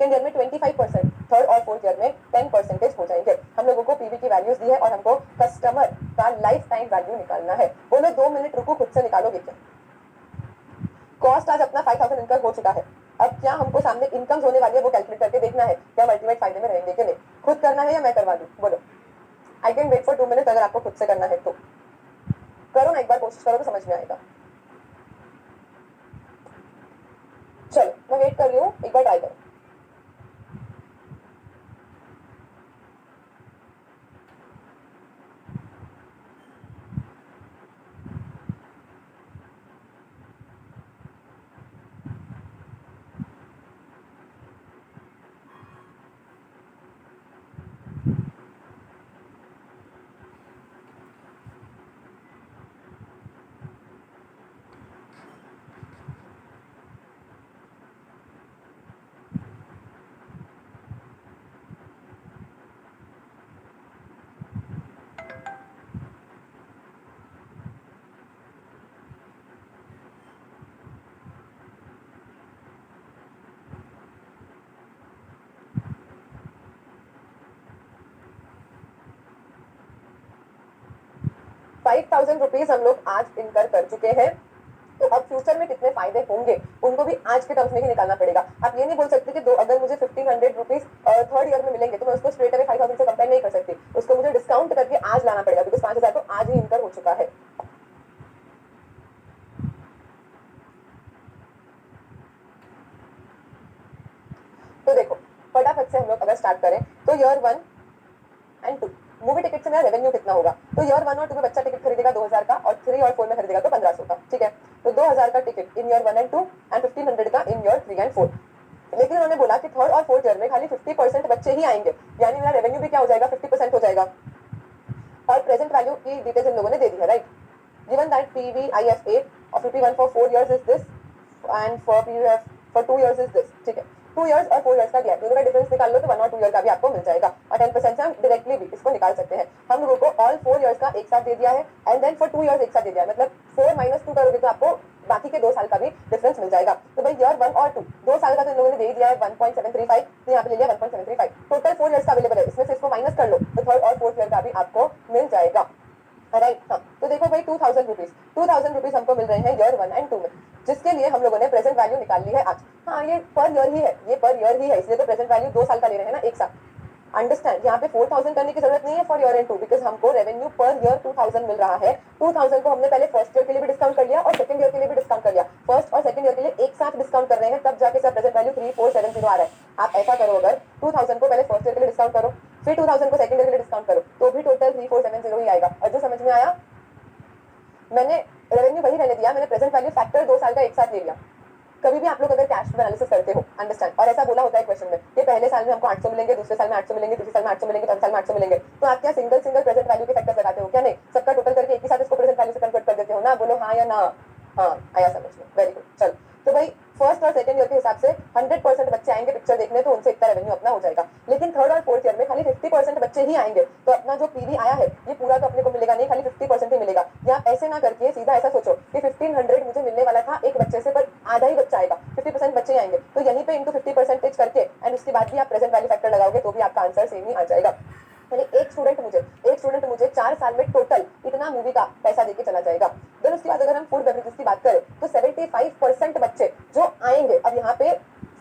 Second year में 25%, third और fourth year में 10% हो जाएंगे। हम लोगों को पीवी की वैल्यूज दी है और हमको कस्टमर का लाइफ टाइम वैल्यू निकालना है। बोलो 2 मिनट रुको, खुद से निकालोगे क्या? कॉस्ट आज अपना 5000 इनकम हो चुका है। अब क्या हमको सामने इनकम होने वाली है वो कैलकुलेट करके देखना है क्या हम अल्टीमेट फायदे में रहेंगे कि नहीं। खुद करना है या मैं करवा दूं? बोलो। I can wait for 2 minute. अगर आपको खुद से करना है तो करो ना, एक बार कोशिश करो तो समझ में आएगा। चलो मैं वेट कर रही हूँ, एक बार ट्राई करो। ₹5000 हम लोग आज इनकर कर चुके हैं। तो अब फ्यूचर में कितने फायदे होंगे उनको भी आज के टर्म्स में ही निकालना पड़ेगा। आप ये नहीं बोल सकते कि दो अगर मुझे 1500 रुपीज थर्ड ईयर में मिलेंगे तो मैं उसको स्ट्रेट अवे 5000 से कंपेयर नहीं कर सकती, उसको मुझे डिस्काउंट करके आज लाना पड़ेगा बिकॉज 5000 तो आज ही इनकर हो चुका है। तो देखो फटाफट से हम लोग अगर स्टार्ट करें तो ईयर 1 एंड 2 मूवी टिकट से मेरा रेवेन्यू कितना होगा। तो ईयर 1 और 2 में बच्चा टिकट खरीदेगा 2000 का और 3 और 4 में खरीदेगा तो 1500 का। ठीक है, तो 2000 का ticket in year 1 and 2 and 1500 का इन ईयर 3 एंड 4। लेकिन उन्होंने बोला कि थर्ड और फोर्थ ईयर में खाली 50% बच्चे ही आएंगे, यानी मेरा रेवेन्यू भी क्या हो जाएगा, 50% हो जाएगा। और प्रेजेंट वैल्यू की डिटेल्स इन लोगों ने दे दी है, right. Given that PVIFA of ₹1 for 4 years is this and for PVF for 2 years is this। ठीक है, 2 years और 4 years का दिया, दोनों का डिफरेंस निकाल लो तो 1 और 2 ईयर का भी आपको मिल जाएगा और 10% से हम डायरेक्टली भी इसको निकाल सकते हैं। हम लोगों को ऑल 4 इयर्स का एक साथ दे दिया है एंड देन फॉर 2 इयर्स एक साथ दे दिया है, मतलब 4 - 2 करोगे तो आपको बाकी के 2 साल का भी डिफरेंस मिल जाएगा। तो भाई ईयर 1 और 2 साल का तो इन लोगों ने दे दिया है 1.735, तो यहाँ पे ले लिया 1.735। टोटल 4 इयर्स का अवेलेबल है, इसमें से इसको माइनस कर लो तो थर्ड और फोर्थ ईयर का भी आपको मिल जाएगा, राइट। हाँ, तो देखो भाई 2000 रुपीज हमको मिल रहे हैं ईयर 1 एंड 2 में, जिसके लिए हम लोगों ने प्रेजेंट वैल्यू निकाल ली है आज। हाँ ये पर ईयर ही है, ये पर ईयर ही है, इसलिए तो प्रेजेंट वैल्यू 2 साल का ले रहे हैं ना एक साथ। अंडरस्टैंड, यहाँ पे 4000 करने की जरूरत नहीं है फॉर ईयर एंड 2 बिकॉज हमको रेवेन्यू पर ईयर 2000 मिल रहा है। 2000 को हमने पहले फर्स्ट ईयर के लिए भी डिस्काउंट कर लिया और सेकंड ईयर के लिए भी डिस्काउंट कर लिया। फर्स्ट और सेकंड ईयर के लिए एक साथ डिस्काउंट कर रहे हैं, तब जाके सब प्रेजेंट वैल्यू 3470 आ रहा है। आप ऐसा करो, अगर 2000 को पहले फर्स्ट ईयर के लिए डिस्काउंट करो फिर 2000 को सेकंड ईयर के लिए डिस्काउंट करो तो भी टोटल 3470 ही आएगा। और जो समझ में आया, मैंने रेवेन्यू वही रहने दिया, मैंने प्रेजेंट वैल्यू फैक्टर 2 साल का एक साथ ले लिया। कभी भी आप लोग अगर कैश फ्लो एनालिसिस करते हो, अंडरस्टैंड, और ऐसा बोला होता है क्वेश्चन में कि पहले साल में हमको 800 मिलेंगे, दूसरे साल में 800 मिलेंगे, तीसरे साल में 800 मिलेंगे, चौथे साल में 800 मिलेंगे, तो आप क्या सिंगल प्रेजेंट वैल्यू के फैक्टर लगाते हो क्या? नहीं, सबका टोटल करके एक ही साथ इसको प्रेजेंट वैल्यू से कन्वर्ट कर देते हो ना। बोलो हाँ या ना। हाँ आया समझ में, वेरी गुड। चल तो भाई फर्स्ट और सेकंड ईयर के हिसाब से 100% बच्चे आएंगे पिक्चर देखने, तो उनसे इतना रेवेन्यू अपना हो जाएगा। लेकिन थर्ड और फोर्थ ईयर में खाली 50% बच्चे ही आएंगे, तो अपना जो पीवी आया है ये पूरा तो अपने को मिलेगा नहीं, खाली 50% ही मिलेगा। या आप ऐसे ना करके सीधा ऐसा सोचो कि 1500 मुझे मिलने वाला था एक बच्चे से, पर आधा ही बच्चा आएगा, 50% बच्चे आएंगे, तो यहीं पे इनको 50% करके एंड उसके बाद भी आप प्रेजेंट वैल्यू फैक्टर लगाओगे तो भी आपका आंसर सेम ही आ जाएगा। एक स्टूडेंट मुझे 4 साल में टोटल इतना मूवी का पैसा देके चला जाएगा। देन उसके बाद अगर हम फूड बेवरेजेस की बात करें तो 75% बच्चे जो आएंगे। अब यहाँ पे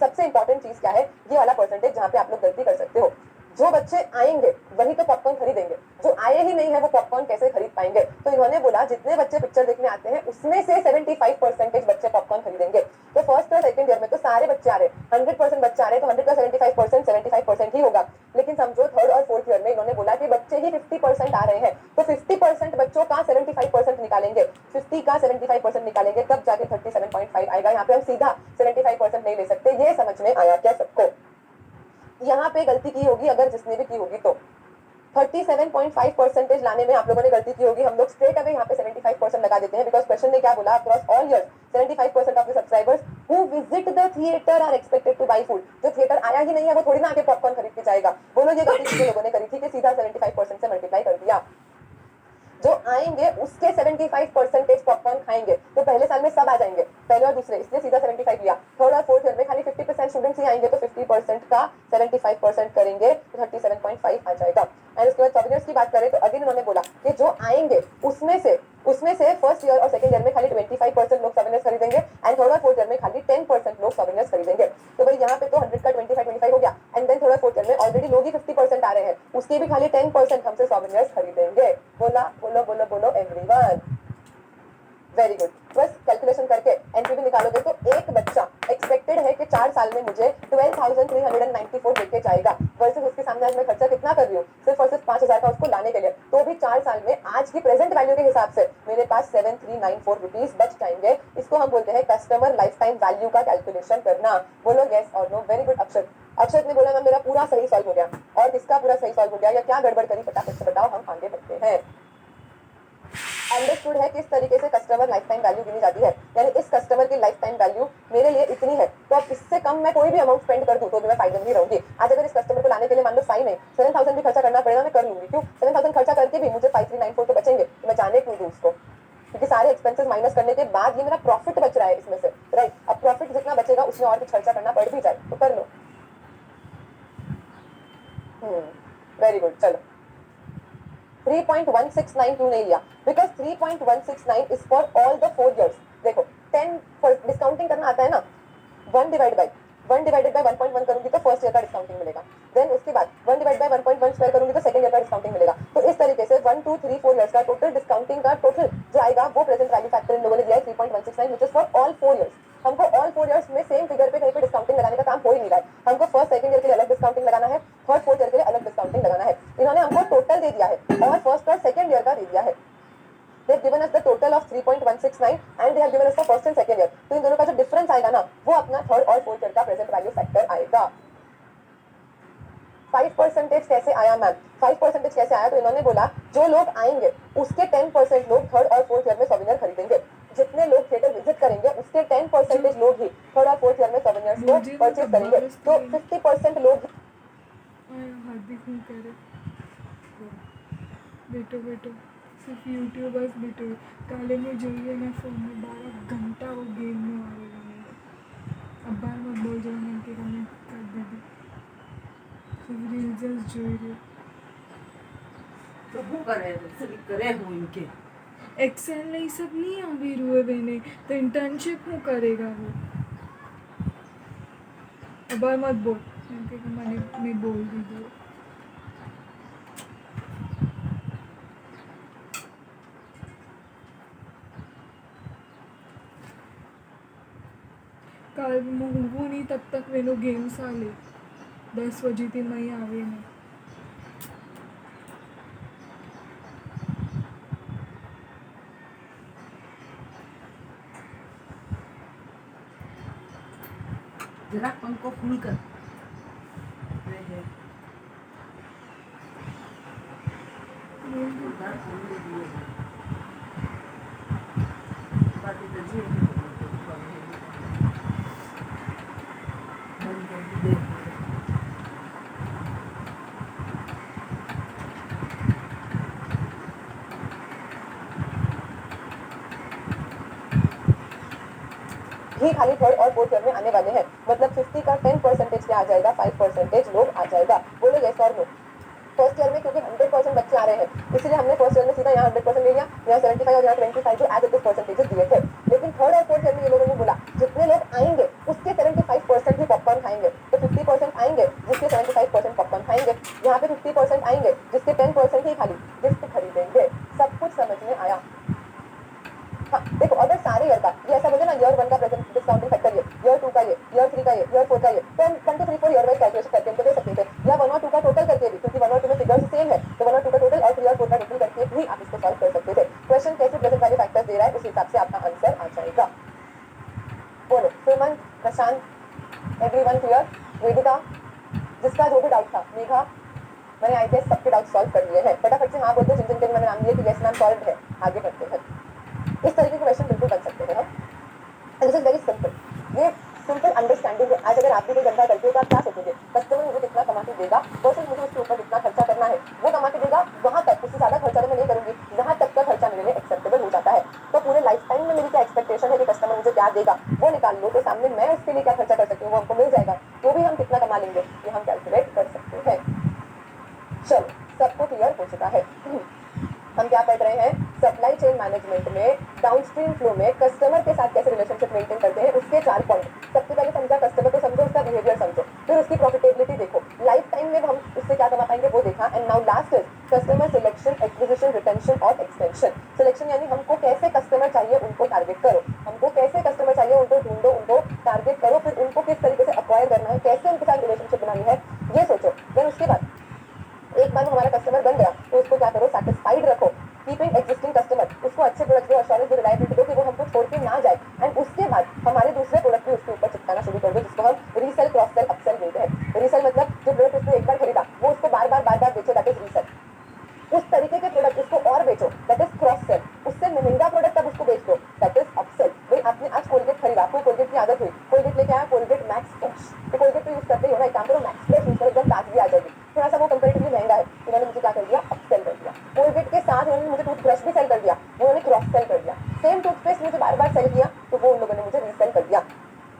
सबसे इंपॉर्टेंट चीज क्या है, ये वाला परसेंटेज जहाँ पे आप लोग गलती कर सकते हो। जो बच्चे आएंगे वही तो पॉपकॉर्न खरीदेंगे, जो आए ही नहीं है वो पॉपकॉर्न कैसे खरीद पाएंगे। तो इन्होंने बोला जितने बच्चे पिक्चर देखने आते हैं उसमें से 75% बच्चे पॉपकॉर्न खरीदेंगे। तो फर्स्ट और सेकंड ईयर में तो सारे बच्चे आ रहे हैं, 100% बच्चे आ रहे हैं, तो 100 का 75% ही होगा। लेकिन समझो थर्ड और फोर्थ ईयर में इन्होंने बोला कि बच्चे ही 50% आ रहे हैं, तो 50% बच्चों का 75% निकालेंगे, 50 का 75% निकालेंगे, तब जाके 37.5 आएगा। यहाँ पे हम सीधा 75% नहीं ले सकते। ये समझ में आया क्या सबको? यहाँ पे गलती की होगी अगर जिसने भी की होगी तो 37.5% लाने में आप लोगों ने गलती की होगी। हम लोग स्ट्रेट अवे यहाँ पे 75% लगा देते हैं बिकॉज क्वेश्चन ने क्या बोला, across all years 75% of the subscribers who visit the theatre are expected to buy food. जो थिएटर आया ही नहीं है वो थोड़ी ना आके पॉपकॉर्न खरीद के जाएगा। बोलो ये गलती कितने लोगों ने करी थी कि सीधा 75% से मल्टीप्लाई कर दिया। जो आएंगे उसके 75% पॉपकॉर्न खाएंगे, तो पहले साल में सब आ जाएंगे, पहले और दूसरे, इसलिए सीधा 75 लिया। थर्ड और फोर्थ ईयर में खाली 50% स्टूडेंट्स ही आएंगे, तो 10% का 75% करेंगे तो 37.5 आ जाएगा। एंड उसके बाद सॉफ्टवेयर की बात करें तो अगेन उन्होंने बोला कि जो आएंगे उसमें से फर्स्ट ईयर और सेकंड ईयर में खाली 25% लोग सॉफ्टवेयर खरीदेंगे एंड थर्ड और फोर्थ ईयर में खाली 10% लोग सॉफ्टवेयर खरीदेंगे। तो भाई यहाँ पे तो 100 का 25 हो गया एंड देन थर्ड और फोर्थ ईयर में ऑलरेडी लोग ही 50% आ रहे हैं, उसके भी खाली 10% हमसे सॉफ्टवेयर खरीदेंगे। बोला बोलो बोलो बोलो एवरीवन, वेरी गुड। बस कैलकुलेशन करके एनपीवी निकालोगे तो एक बच्चा एक्सपेक्टेड है कि 4 साल में मुझे 12,394 लेके जाएगा, वर्सेस उसके सामने आज मैं खर्चा कितना कर रही हूँ सिर्फ और सिर्फ 5,000 का उसको लाने के लिए। तो भी 4 साल में आज की प्रेजेंट वैल्यू के हिसाब से मेरे पास 7394 रुपीज बच जाएंगे। इसको हम बोलते हैं कस्टमर लाइफ टाइम वैल्यू का कैलकुलेशन करना। बोलो यस और नो। वेरी गुड अक्षत। अक्षत ने बोला मैम मेरा पूरा सही सॉल्व हो गया। और किसका पूरा सही सॉल्व हो गया या क्या गड़बड़ करी फटाफट से बताओ, हम आगे बढ़ते हैं। अंडरस्टूड है किस तरीके से कस्टमर लाइफ टाइम वैल्यू गिनी जाती है, यानी इस कस्टमर की लाइफ टाइम वैल्यू मेरे लिए इतनी है तो अब इससे कम मैं कोई भी अमाउंट स्पेंड कर दूं तो भी मैं फायदे में ही रहूंगी। आज अगर इस कस्टमर को लाने के लिए मान लो फाइन है 7,000 भी खर्चा करना पड़ेगा, मैं कर लूंगी। क्यों 7,000 खर्चा करके भी मुझे 5394 तो बचेंगे, तो मैं जाने क्यों दूं उसको, क्योंकि सारे एक्सपेंसेस माइनस करने के बाद ये मेरा प्रॉफिट बच रहा है इसमें से, राइट। अब प्रॉफिट जितना बचेगा उसमें और कुछ खर्चा करना पड़ भी जाए तो कर लो। Very good. चलो 3.169 क्यों नहीं लिया, because 3.169 is for all the 4 years। देखो 10 डिस्काउंटिंग करना आता है ना, 1 डिवाइड बाय 1.1 करूंगी तो फर्स्ट ईयर का डिस्काउंटिंग मिलेगा, देन उसके बाद 1 डिवाइड बाय 1.1 स्क्वायर करूंगी तो सेकंड ईयर का डिस्काउंटिंग मिलेगा। तो इस तरीके से 1 2 3 4 इयर्स का टोटल डिस्काउंटिंग का टोटल जो आएगा वो प्रेजेंट वैल्यू फैक्टर इन लोगों ने दिया है 3.169 which is for all 4 years। हमको ऑल 4 years में सेम फिगर पे कहीं पे डिस्काउंटिंग लगाने का काम हो ही नहीं रहा है। हमको फर्स्ट सेकंड ईयर के लिए अलग डिस्काउंटिंग लगाना है, थर्ड फोर्थ ईयर के लिए अलग डिस्काउंटिंग लगाना है। इन्होंने हमको टोटल दे दिया है और फर्स्ट और सेकंड ईयर का दे दिया है। They have given us the total of 3.169 and they have given us the first and second year। तो इन दोनों का जो डिफरेंस आएगा ना वो अपना थर्ड और फोर्थ ईयर का प्रेजेंट वैल्यू फैक्टर आएगा। 5% कैसे आया मैम? 5% कैसे आया? तो इन्होंने बोला जो लोग आएंगे उसके 10% लोग थर्ड और फोर्थ ईयर में सोवेनियर खरीदेंगे। जितने लोग थिएटर विजिट करेंगे उसके 10% लोग ही थर्ड और फोर्थ ईयर में सोवेनियर्स को परचेज करेंगे। तो 50% लोग बेटो सिर्फ यूट्यूबर्स बेटो काले में જોઈએ ને ફોનમાં 12 ઘંટા वो गेम में આવે अब्बा मत बोल जो मैं के कमेंट कर दीदी सिर्फ रील्स જોઈ रहे तो वो करे हूँ इनके एक्सेल नहीं सब नहीं આવી રહ્યું बेने तो इंटर्नशिप हूँ करेगा वो अब्बा मत बोल इनके मैंने मैं बोल दी काल હું નહીં तब तक वेनो गेम्स आले 10 बजे थी मैं आवे नहीं जरा पंखो फुल कर ही खाली थर्ड और फोर्थ ईयर में आने वाले हैं, मतलब 50 का 10% क्या आ जाएगा, 5% लोग आ जाएगा। बोलो यस और नो। फर्स्ट ईयर में क्योंकि 100% बच्चे आ रहे हैं इसलिए हमने फर्स्ट ईयर में सीधा यहाँ 100% ले लिया, यहाँ 75 और यहाँ 25 जो एज इट इज परसेंटेजेस दिए थे। लेकिन थर्ड और फोर्थ ईयर में ये लोगों ने बोला जितने लोग आएंगे उसके 75% ही पॉपकॉर्न खाएंगे। तो 50% आएंगे जिसके 75% पॉपकॉर्न खाएंगे, यहाँ पे 50% आएंगे जिसके 10% ही खाली गिफ्ट खरीदेंगे। सब कुछ समझ में आया? हाँ देखो अगर सारे ईयर का ये ऐसा बोले ना ईयर 1 का प्रेजेंट डिस्काउंटिंग फैक्टर ये, ईयर 2 का ये, ईयर 3 का ये, ईयर 4 का ये, तो हम 1 2 3 4 ईयर वाइज कैलकुलेशन करके हमको दे सकते थे, या 1 और 2 का टोटल करके भी, क्योंकि 1 और 2 में फिगर्स सेम है तो 1 और 2 का टोटल और 3 और 4 का टोटल करके भी आप इसको सॉल्व कर सकते थे। क्वेश्चन कैसे प्रेजेंट वैल्यू फैक्टर्स दे रहा है उस हिसाब से आपका आंसर आ जाएगा। बोलो सुमन, प्रशांत, एवरीवन क्लियर? वेदिका, जिसका जो भी डाउट था, मेघा, मैंने आई गेस सबके डाउट सॉल्व कर लिए हैं। फटाफट से हाँ बोलते जिन जिन के मैंने नाम लिए कि यस मैम सॉल्व है, आगे बढ़ते हैं। इस तरीके के क्वेश्चन बिल्कुल बन सकते हैं हम। दिस इज वेरी सिंपल, ये सिंपल अंडरस्टैंडिंग है। आज अगर आप भी कोई धंधा करते हो तो आप क्या सोचोगे, कस्टमर मुझे कितना कमा के देगा वर्सेस मुझे उसके ऊपर कितना खर्चा करना है, वो कमा के देगा वहां तक, उससे ज्यादा खर्चा तो मैं नहीं करूंगी, जहां तक का खर्चा मेरे लिए एक्सेप्टेबल हो जाता है। तो पूरे लाइफ टाइम में मेरी क्या एक्सपेक्टेशन है कि कस्टमर मुझे क्या देगा वो निकाल लो, तो सामने मैं उसके लिए क्या खर्चा कर सकती हूँ वो हमको मिल जाएगा। तो भी हम कितना कमा लेंगे, ये हम कैलकुलेट कर सकते हैं। चलो, सबको क्लियर हो चुका है। हम क्या पढ़ रहे हैं, सप्लाई चेन मैनेजमेंट में डाउनस्ट्रीम फ्लो में कस्टमर के साथ कैसे रिलेशनशिप मेंटेन करते हैं, उसके 4 पॉइंट। सबसे पहले समझा, कस्टमर को समझो, उसका बिहेवियर समझो, फिर उसकी प्रॉफिटेबिलिटी देखो, लाइफ टाइम में हम उससे क्या कमा पाएंगे वो देखा, and now last is customer selection, acquisition, retention और एक्सटेंशन। सिलेक्शन यानी हमको कैसे कस्टमर चाहिए उनको टारगेट करो, हमको कैसे कस्टमर चाहिए उनको ढूंढो, उनको टारगेट करो, फिर उनको किस तरीके से अक्वायर करना है, कैसे उनके साथ रिलेशनशिप बनानी है, ये सोचो। देन उसके बाद एक बार वो हमारा कस्टमर बन गया तो उसको क्या करो, सेटिस्फाइड रखो, कीपिंग एग्जिस्टिंग कस्टमर, उसको अच्छे प्रोडक्ट दो, अश्योरेंस दो, रिलायबिलिटी दो कि वो हमको छोड़ के ना जाए, एंड उसके बाद हमारे दूसरे प्रोडक्ट भी उसके ऊपर चिपकाना शुरू कर दो, जिसको हम रीसेल, क्रॉस सेल, अपसेल बोलते हैं। रीसेल मतलब जो प्रोडक्ट उसने एक बार खरीदा वो उसको बार बार बेचो, दैट इज रीसेल। उस तरीके के प्रोडक्ट उसको और बेचो, दैट इज क्रॉस सेल। उससे महंगा प्रोडक्ट अब उसको बेच दो, दैट इज अपसेल। भाई आपने आज कोलगेट खरीदा, आपको कोलगेट की आदत हुई, कोलगेट लेके आया, कोलगेट मैक्स फ्रेश, तो कोलगेट तो यूज करते ही हो ना, एक काम करो मैक्स फ्रेश यूज करो, एकदम ताजगी आ जाएगी। थोड़ा सा वो कंपेरेटिवली महंगा है, उन्होंने मुझे क्या कर दिया, अपसेल कर दिया। कोलगेट के साथ उन्होंने मुझे टूथब्रश भी सेल कर दिया, उन्होंने क्रॉस सेल कर दिया। सेम टूथपेस्ट मुझे बार सेल किया तो वो उन लोगों ने मुझे रीसेल कर दिया।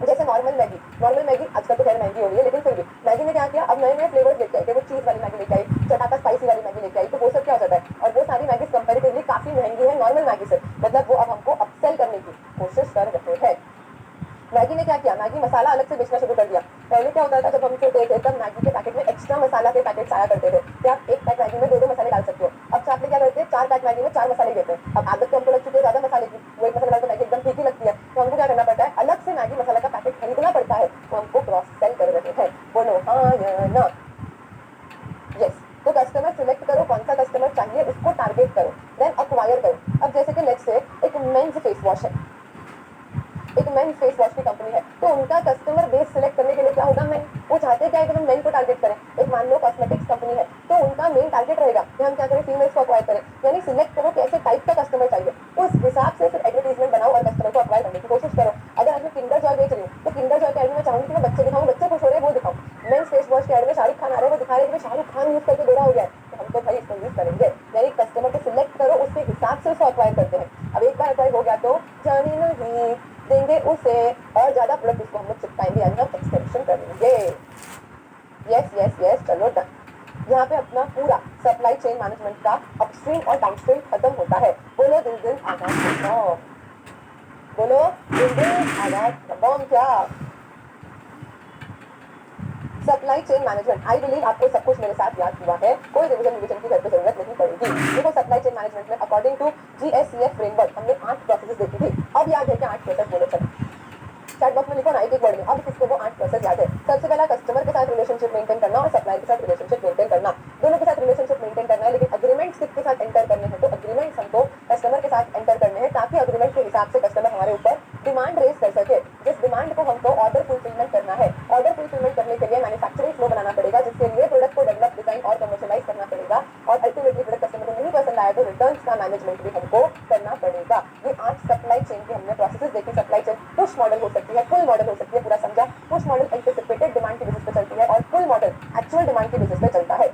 जैसे नॉर्मल मैगी आजकल तो खैर महंगी हो रही है, लेकिन फिर भी मैगी ने क्या किया, अब नए नए फ्लेवर्स लेके आई, वो चीज वाली मैगी लेके आई, चटाका स्पाइसी वाली मैगी लेके आई, तो वो सब क्या हो जाता है, और वो सारी मैगी कंपैरेटिवली काफी महंगी है नॉर्मल मैगी से, मतलब वो अब हमको अपसेल करने की कोशिश कर रहे हैं। मैगी ने क्या किया, मैगी मसाला अलग से बेचना शुरू कर दिया। पहले क्या होता था, जब हम छोटे थे तब मैगी के पैकेट में एक्स्ट्रा मसाला के पैकेट्स आया करते थे कि आप एक पैक मैगी में 2 मसाले डाल सकते हो। अब चाप में क्या करते हैं, 4 पैक मैगी में 4 मसाले देते हैं। अब आदत तो हमको लग चुकी है ज्यादा मसाले की, वो एक मसाला डाल तो मैगी एकदम फीकी लगती है, तो हमको क्या करना पड़ता है, अलग से मैगी मसाला का पैकेट खरीदना पड़ता है, तो हमको क्रॉस सेल कर रहे हैं। बोलो हाँ या ना, यस। तो कस्टमर सिलेक्ट करो, कौन सा कस्टमर चाहिए उसको टारगेट करो, देन अक्वायर करो। अब जैसे कि लेट्स से एक मेंस फेस वॉश है, एक मेन फेस वॉश की कंपनी है, तो उनका कस्टमर बेस सिलेक्ट करने के लिए क्या होगा, मेन, वो चाहते क्या है कि हम मेन को टारगेट करें। एक मान लो कॉस्मेटिक्स कंपनी है, तो उनका मेन टारगेट रहेगा कि हम क्या करें, फीमेल्स को अक्वायर करें, यानी सिलेक्ट करो कैसे टाइप का कस्टमर चाहिए, उस हिसाब से फिर एडवर्टाइजमेंट बनाओ और कस्टमर को अक्वायर करने की कोशिश करो। अगर आज मैं किंडर जॉय बेच रही हूँ तो किंडर जॉय के एड में मैं चाहूंगी कि मैं बच्चे दिखाऊं, बच्चे खुश हो रहे हैं वो दिखाऊं। मेन फेस वॉश के एड में शाहरुख खान आ रहे हैं, वो दिखा रहे हैं कि शाहरुख खान यूज करके गोरा हो गया है, तो हम तो भाई इसको यूज करेंगे। यानी कस्टमर को सिलेक्ट करो, उसके हिसाब से उसको अक्वायर करते हैं। अब एक बार अक्वायर हो गया तो जानी नहीं देंगे उसे, और ज्यादा प्रोडक्ट उसको हम लोग चिपकाएंगे, यानी हम एक्सटेंशन करेंगे। यस यस यस, चलो डन। यहाँ पे अपना पूरा सप्लाई चेन मैनेजमेंट का अपस्ट्रीम और डाउनस्ट्रीम खत्म होता है। बोलो दिल दिल आगाज, बोलो दिल दिल आगाज बम क्या। Supply chain management, I believe आपको सब कुछ मेरे साथ याद हुआ है, कोई रिवीजन की घर पे जरूरत नहीं पड़ेगी। देखो सप्लाई चेन मैनेजमेंट में अकॉर्डिंग टू GSCF फ्रेमवर्क हमने 8 प्रोसेसेस देखी थी। अब याद है क्या 8 प्रोसेस, बोलो चलो चैट बॉक्स में लिखो ना एक वर्ड में, अब किसको वो 8 प्रोसेस याद है। सबसे पहला कस्टमर के साथ रिलेशनशिप मेंटेन करना और सप्लायर के साथ रिलेशनशिप मेंटेन करना, दोनों के साथ रिलेशनशिप मेंटेन करना है, लेकिन अग्रीमेंट्स किसके साथ एंटर करने हैं, तो अग्रीमेंट्स हमको कस्टमर के साथ एंटर करने हैं, ताकि अग्रीमेंट के हिसाब से कस्टमर हमारे ऊपर डिमांड रेज कर सके। जिस डिमांड को हमको ऑर्डर फुलफिलमेंट करना है, ऑर्डर फुलफिलमेंट करने के लिए मैन्युफैक्चरिंग फ्लो बनाना पड़ेगा, जिसके लिए प्रोडक्ट को डेवलप, डिजाइन और कमर्शियलाइज करना पड़ेगा, और अल्टीमेटली प्रोडक्ट कस्टमर को नहीं पसंद आया तो रिटर्न्स का मैनेजमेंट भी हमको करना पड़ेगा। ये 8 सप्लाई चेन की हमने प्रोसेसेस देखी। सप्लाई चेन पुश मॉडल हो सकती है, पुल मॉडल हो सकती है, पूरा समझा। पुश मॉडल एंटिसिपेटेड डिमांड की बेसिस पे चलती है, और पुल मॉडल एक्चुअल डिमांड की बेसिस पे चलता है।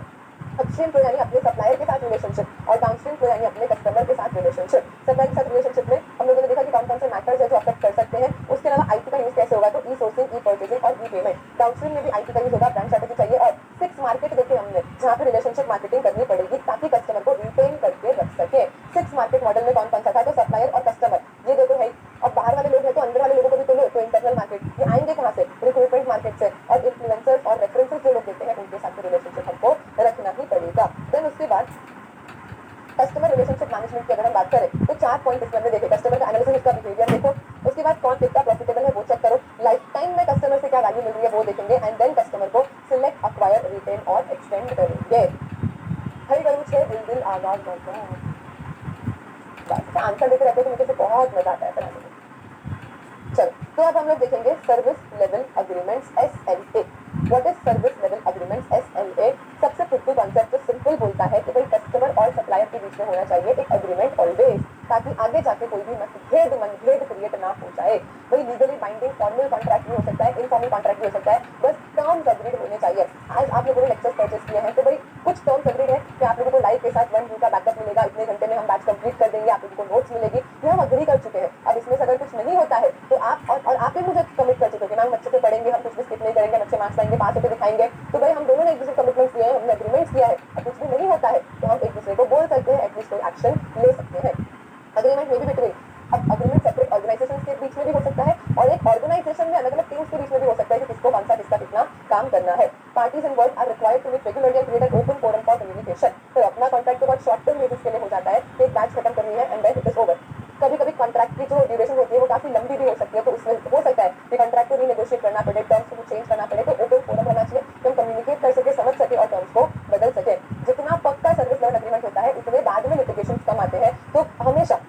अपस्ट्रीम फ्लो यानी अपने सप्लायर के साथ रिलेशनशिप, और डाउनस्ट्रीम फ्लो यानी अपने कस्टमर के साथ रिलेशनशिप। सप्लायर के साथ रिलेशनशिप में हम लोगों ने देखा कि कौन कौन से मैटर्स है जो अफेक्ट कर सकते हैं। उसके अलावा आईटी का यूज कैसे होगा, तो ई सोर्सिंग, ई परचेजिंग और ई पेमेंट। डाउनस्ट्रीम में भी आईटी का यूज होगा, ब्रांड स्ट्रेटेजी चाहिए, और 6 मार्केट देखे हमने जहाँ पे रिलेशनशिप मार्केटिंग करनी पड़ेगी ताकि कस्टमर को रिटेन करके रख सके। 6 मार्केट मॉडल में कौन कौन सा था, तो सप्लायर और कस्टमर, ये देखो है। अब बाहर वाले लोग हैं तो अंदर वाले लोगों को भी तो लो, तो इंटरनल मार्केट, ये आएंगे कहाँ से, रिक्रूटमेंट मार्केट से, और इन्फ्लुएंसर्स और रेफरेंसेस जो लोग देते हैं उनके साथ रिलेशनशिप हमको रखना ही पड़ेगा। देन उसके बाद कस्टमर रिलेशनशिप मैनेजमेंट की अगर हम बात करें तो 4 पॉइंट इसमें हमने देखे। कस्टमर का एनालिसिस, उसका बिहेवियर देखो, उसके बाद कौन कितना प्रॉफिटेबल है वो चेक करो, लाइफ टाइम में कस्टमर से क्या वैल्यू मिल रही है वो देखेंगे, एंड देन कस्टमर को सिलेक्ट, अक्वायर, रिटेन और एक्सटेंड करेंगे। हरी गरू छे दिल दिल आगाज बस आंसर देते रहते तो मुझे बहुत मजा आता है बनाने में। चलो तो अब हम लोग देखेंगे service level agreements SLA। What is service level agreements SLA? सबसे फुट्टू कॉन्सेप्ट तो सिंपल बोलता है कि भाई कस्टमर और सप्लायर के बीच में होना चाहिए एक अग्रीमेंट ऑलवेज, ताकि आगे जाके कोई भी मनभेद क्रिएट ना हो जाए। भाई लीगली बाइंडिंग फॉर्मल कॉन्ट्रैक्ट भी हो सकता है, इनफॉर्मल कॉन्ट्रैक्ट भी हो सकता है, बस टर्म्स अग्रीड होने चाहिए। आज आप लोगों ने लेक्चर्स परचेस किए हैं तो भाई कुछ टर्म्स अग्रीड है कि आप लोगों को लाइव के साथ 1 वीक का बैकअप मिलेगा, इतने घंटे में हम बैच कंप्लीट कर देंगे, आप लोगों को नोट्स मिलेगी, ये हम अग्री कर चुके हैं। अब इसमें से अगर कुछ नहीं होता है तो आप और आप ही मुझे कमिट कर चुके हो कि मैम अच्छे से पढ़ेंगे, हम कुछ भी स्किप नहीं करेंगे, अच्छे अच्छे मार्क्स लाएंगे, पास होकर दिखाएंगे। तो भाई हम दोनों ने एक दूसरे कमिटमेंट किए हैं, हमने एग्रीमेंट किया है। अब कुछ भी नहीं होता है तो हम एक दूसरे को बोल सकते हैं, एटलीस्ट कोई एक्शन ले सकते हैं। अग्रीमेंट में भी बिटवीन, अब अग्रीमेंट सेपरेट ऑर्गेनाइजेशन के बीच में भी हो सकता है और एक ऑर्गेनाइजेशन में अलग अलग टीम्स के बीच में भी हो सकता है कि किसको कौन सा किसका कितना काम करना है। Parties involve are required to meet regularly and create an open forum for communication. तो अपना कॉन्ट्रैक्ट तो बहुत शॉर्ट टर्म बेसिस के लिए हो जाता है कि एक बैच खत्म करनी है and then it is over. कभी कभी कॉन्ट्रैक्ट की जो ड्यूरेशन होती है वो काफी लंबी भी हो सकती है, तो उसमें हो सकता है कि कॉन्ट्रैक्ट को रीनेगोशिएट करना पड़े, टर्म्स को चेंज करना पड़े। तो ओपन फोरम रहना चाहिए कि हम कम्युनिकेट कर सके, समझ सके और टर्म्स को बदल सके। जितना पक्का सर्विस लेवल एग्रीमेंट होता है उतने बाद में लिटिगेशन कम आते हैं। तो हमेशा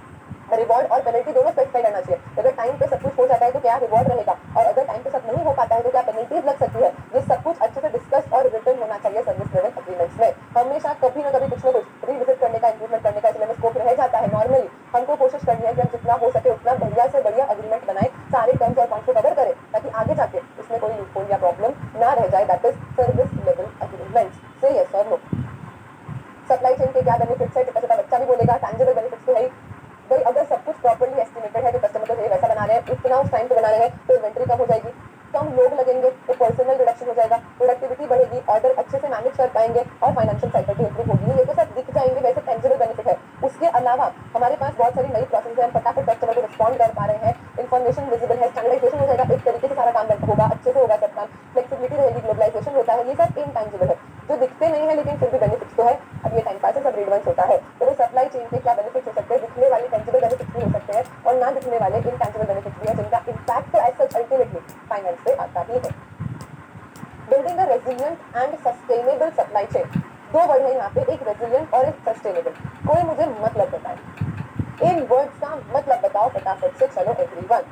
रिवॉर्ड और पेनल्टी दोनों स्पेसिफाई करना चाहिए। अगर टाइम पे सब कुछ हो जाता है तो क्या रिवॉर्ड रहेगा, और अगर टाइम पे सब नहीं हो पाता है तो क्या पेनल्टीज लग सकती है। ये सब कुछ अच्छे से डिस्कस और रिटर्न होना चाहिए सर्विस लेवल एग्रीमेंट्स में। हमेशा कभी ना कभी कुछ ना कुछ रिविजिट करने का, इंप्रूवमेंट करने का इसमें स्कोप रह जाता है। नॉर्मली हमको कोशिश करनी है कि हम जितना हो सके उतना बढ़िया से बढ़िया एग्रीमेंट बनाए, सारे टर्म्स और पॉइंट्स को कवर करें ताकि आगे जाके इसमें कोई लूपहोल या प्रॉब्लम ना रह जाए। That is service level agreements. से यस और नो। सप्लाई चेन के क्या बेनिफिट्स है, छोटा छोटा बच्चा भी बोलेगा। टैंजिबल बेनिफिट्स तो है ही भाई, अगर सब कुछ प्रॉपर्ली एस्टिमेटेड है तो कस्टमर को चाहिए वैसा बना रहे हैं, इतना उस टाइम पे बना रहे हैं तो इन्वेंट्री कम हो जाएगी, कम लोग लगेंगे तो पर्सनल रिडक्शन हो जाएगा, प्रोडक्टिविटी बढ़ेगी, ऑर्डर अच्छे से मैनेज कर पाएंगे और फाइनेंशियल साइकिल भी इंप्रूव होगी। ये तो सब दिख जाएंगे, वैसे टेंजिबल बेनिफिट है। उसके अलावा हमारे पास बहुत सारी नई प्रोसेस है, हम फटाफट कस्टमर को रिस्पॉन्ड कर पा रहे हैं, इन्फॉर्मेशन विजिबल है, स्टैंडर्डाइजेशन हो जाएगा, एक तरीके से सारा काम होगा, अच्छे से होगा सब काम, फ्लेक्सिबिलिटी रहेगी, ग्लोबलाइजेशन होता है। ये सब इनटेंजिबल है जो दिखते नहीं है लेकिन फिर भी बेनिफिट्स तो है। अब ये टाइम पास है, सब रिलेवेंस होता है। तो सप्लाई चेन के क्या बेनिफिट्स हो सकते हैं, दिखने वाले टेंजिबल बेनिफिट्स भी हो सकते हैं और ना दिखने वाले इनटेंजिबल बेनिफिट्स भी है जिनका इम्पैक्ट तो एज सच अल्टीमेटली फाइनेंस से आता ही है। Building a resilient and sustainable supply chain, दो वर्ड है यहाँ पे, एक रेजिलिएंट और एक सस्टेनेबल। कोई मुझे मतलब बताए, इन वर्ड्स का मतलब बताओ फटाफट से, चलो एवरीवन।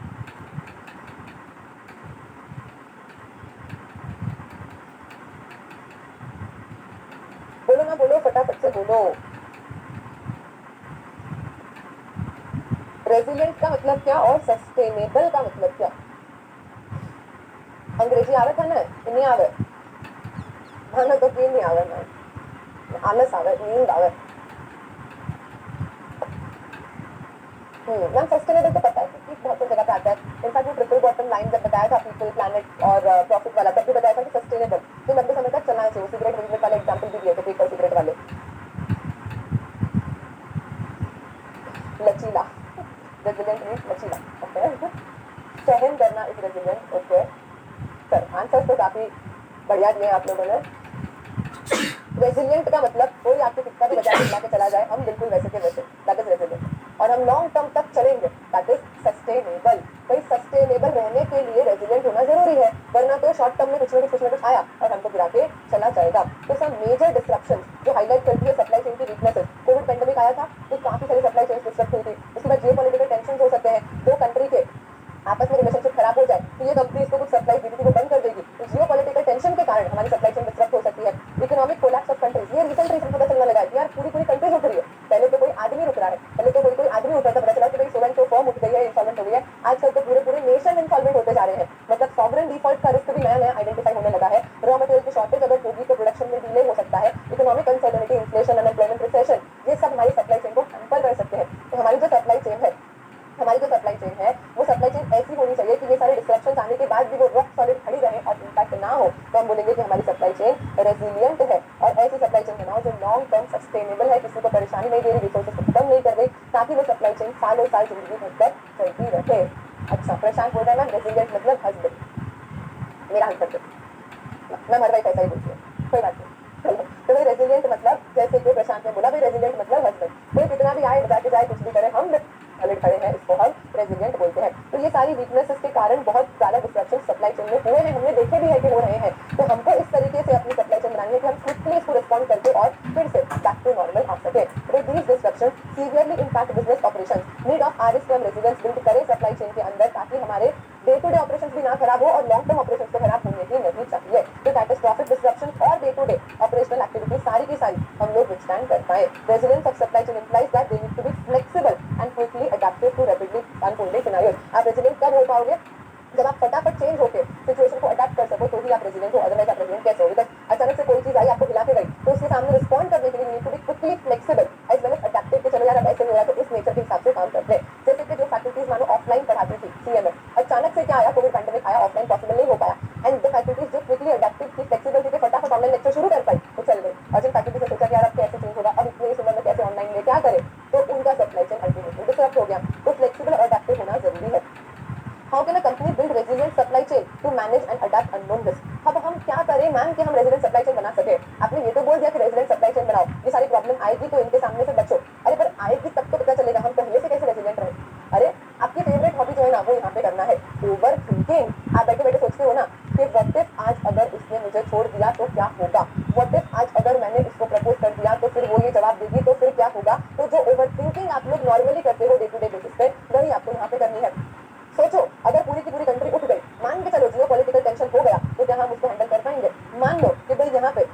बोलो ना, बोलो फटाफट से बोलो। रेजिलिएंट का मतलब क्या और सस्टेनेबल का मतलब क्या? अंग्रेजी आवे था ना, नहीं आवे भाना तो क्यों नहीं आवे ना, आलस आवे, नींद आवे। मैम सस्टेनेबल तो पता है क्योंकि बहुत जगह पे आता है। इनफैक्ट वो ट्रिपल बॉटम लाइन जब बताया था पीपल प्लैनेट और प्रॉफिट वाला, तब भी बताया था कि सस्टेनेबल तो लंबे समय तक चलना चाहिए। सिगरेट बिजनेस वाले एग्जाम्पल भी दिए थे, पेपर सिगरेट वाले। लचीला, रेजिलिएंट मीन्स लचीला, ओके। सहन करना is resilient, okay. Sir answer तो काफी बढ़िया दिए आप लोगों ने। रेजिलिएंट का मतलब कोई आपको कितना भी बजा के चला जाए, हम बिल्कुल वैसे के वैसे, दैट इज रेजिलिएंट। और हम लॉन्ग टर्म तक चलेंगे, दैट इज सस्टेनेबल। भाई सस्टेनेबल रहने के लिए रेजिलिएंट होना जरूरी है, वरना तो शॉर्ट टर्म में कुछ ना कुछ आया और हमको गिरा के चला जाएगा। तो सब मेजर डिस्ट्रप्शन जो हाईलाइट करती है सप्लाई चेन की वीकनेसेस, कोविड पेंडेमिक आया था तो काफी सारी सप्लाई चेन डिस्टर्ब हुई थी। उसके बाद जियोपॉलिटिकल टेंशन हो सकते हैं, दो कंट्री के आपस में रिलेशनशिप खराब हो जाए तो ये कंपनी इसको कुछ सप्लाई दी थी वो बंद कर देगी, तो जियोपॉलिटिकल टेंशन के कारण हमारी सप्लाई चेन डिस्टर्ब हो सकती है। इकोनॉमिक कोलैप्स ऑफ कंट्रीज, ये रिसेंट रीजन पता चलने लगा है कि यार पूरी पूरी कंट्रीज उठ रही है। पहले तो कोई आदमी रुक रहा है, पहले तो कोई आदमी उठा था, पता चला कि भाई सोलन तो फॉर्म उठ गई है, इंसॉल्वेंट हो गई है। आजकल तो पूरे पूरे नेशन इंसॉल्वेंट होते जा रहे हैं। मतलब सॉवरेन डिफॉल्ट का रिस्क भी नया नया आइडेंटिफाई होने लगा है। रॉ मटेरियल की शॉर्टेज अगर होगी तो प्रोडक्शन में डिले हो सकता है। Economic uncertainty, inflation, unemployment, recession, ये सब हमारी सप्लाई चेन को हैम्पर कर सकते हैं। तो हमारी जो सप्लाई चेन है वो सप्लाई चेन ऐसी होनी चाहिए कि ये सारे डिस्ट्रप्शन आने के बाद भी वो रॉक सॉलिड खड़ी रहे और इम्पैक्ट ना हो। तो हम बोलेंगे कि हमारी सप्लाई चेन रेजिलिएंट है। और ऐसी सप्लाई चेन बनाओ जो लॉन्ग टर्म सस्टेनेबल है, किसी को परेशानी नहीं दे रही, रिसोर्सेज को खत्म नहीं कर रही, ताकि वो सप्लाई चेन सालों साल जिंदगी भर तक चलती रहे। अच्छा, प्रशांत बोल रहा है मैम रेजिलिएंट मतलब हस्बैंड, मेरा आंसर दो। मैं हर वाइफ ऐसा ही बोलती हूँ, कोई बात नहीं। तो भाई रेजिलिएंट मतलब, जैसे कि प्रशांत ने बोला भाई रेजिलिएंट मतलब हस्बैंड, कोई कितना भी आए बता के जाए कुछ भी करे, हम सॉलिड खड़े हैं, इसको हम रेजिलिएंट बोलते हैं। तो ये सारी वीकनेसेस के कारण बहुत ज्यादा डिस्ट्रप्शन सप्लाई चेन में हुए हैं, हमने देखे भी है कि हो रहे हैं। तो हमको इस तरीके से अपनी सप्लाई चेन बनानी है कि हम क्विकली इसको रिस्पॉन्ड करके और फिर से बैक टू नॉर्मल आ सके। With these disruption severely impact business operations, need of hours हम रेजिलिएंस बिल्ड करें सप्लाई चेन के अंदर, ताकि हमारे डे टू डे ऑपरेशंस भी ना खराब हो और लॉन्ग टर्म ऑपरेशंस तो खराब होने ही नहीं चाहिए। तो कैटास्ट्रॉफिक डिस्ट्रप्शन और day to day operational activity सारी की सारी हम लोग विथस्टैंड कर पाए। Resilience of supply chain implies that they need to be flexible and quickly adapted to rapidly unfolding scenarios. आप रेजिलिएंट कब हो पाओगे? जब आप फटाफट चेंज होकर सिचुएशन को अडैप्ट कर सको, तो ही आप रेजिलिएंट हो। अदरवाइज आप रेजिलिएंट कैसे हो? बिकॉज अचानक से कोई चीज आई, आपको हिला के गई, तो उसके सामने रिस्पॉन्ड करने के लिए need to be quickly flexible as well as adapted. कि चलो यार अब ऐसे नहीं हो रहा तो इस नेचर के हिसाब से काम करते हैं। जैसे कि जो फैकल्टीज मानो ऑफलाइन पढ़ाती थी सीएमए, अचानक से क्या आया, कोविड पैंडेमिक आया, ऑफलाइन पॉसिबल नहीं हो पाया, एंड द फैकल्टीज जो quickly change to manage and adapt unknown risk. अब हम क्या करें मैम कि हम रेजिडेंट सप्लाई चेन बना सके? आपने ये तो बोल दिया कि रेजिडेंट सप्लाई चेन बनाओ, ये सारी प्रॉब्लम आएगी तो इनके सामने से बचो। अरे पर आएगी तब तो पता चलेगा हम पहले से कैसे रेजिडेंट रहे। अरे आपकी फेवरेट हॉबी जो है ना वो यहाँ पे करना है ओवर थिंकिंग। आप बैठे बैठे सोचते हो ना कि व्हाट इफ आज अगर उसने मुझे छोड़ दिया तो क्या होगा, व्हाट इफ आज अगर मैंने उसको प्रपोज कर दिया तो फिर वो ये जवाब देगी तो फिर क्या होगा। तो जो ओवर थिंकिंग आप लोग नॉर्मली करते हो डे टू डे बेसिस पे, वही आपको यहाँ पे करनी है। सोचो अगर पूरी की पूरी कंट्री उठ गई, मान के चलो जियो पॉलिटिकल टेंशन हो गया, तो क्या हम उसको हैंडल कर पाएंगे? मान लो कि भाई यहाँ पे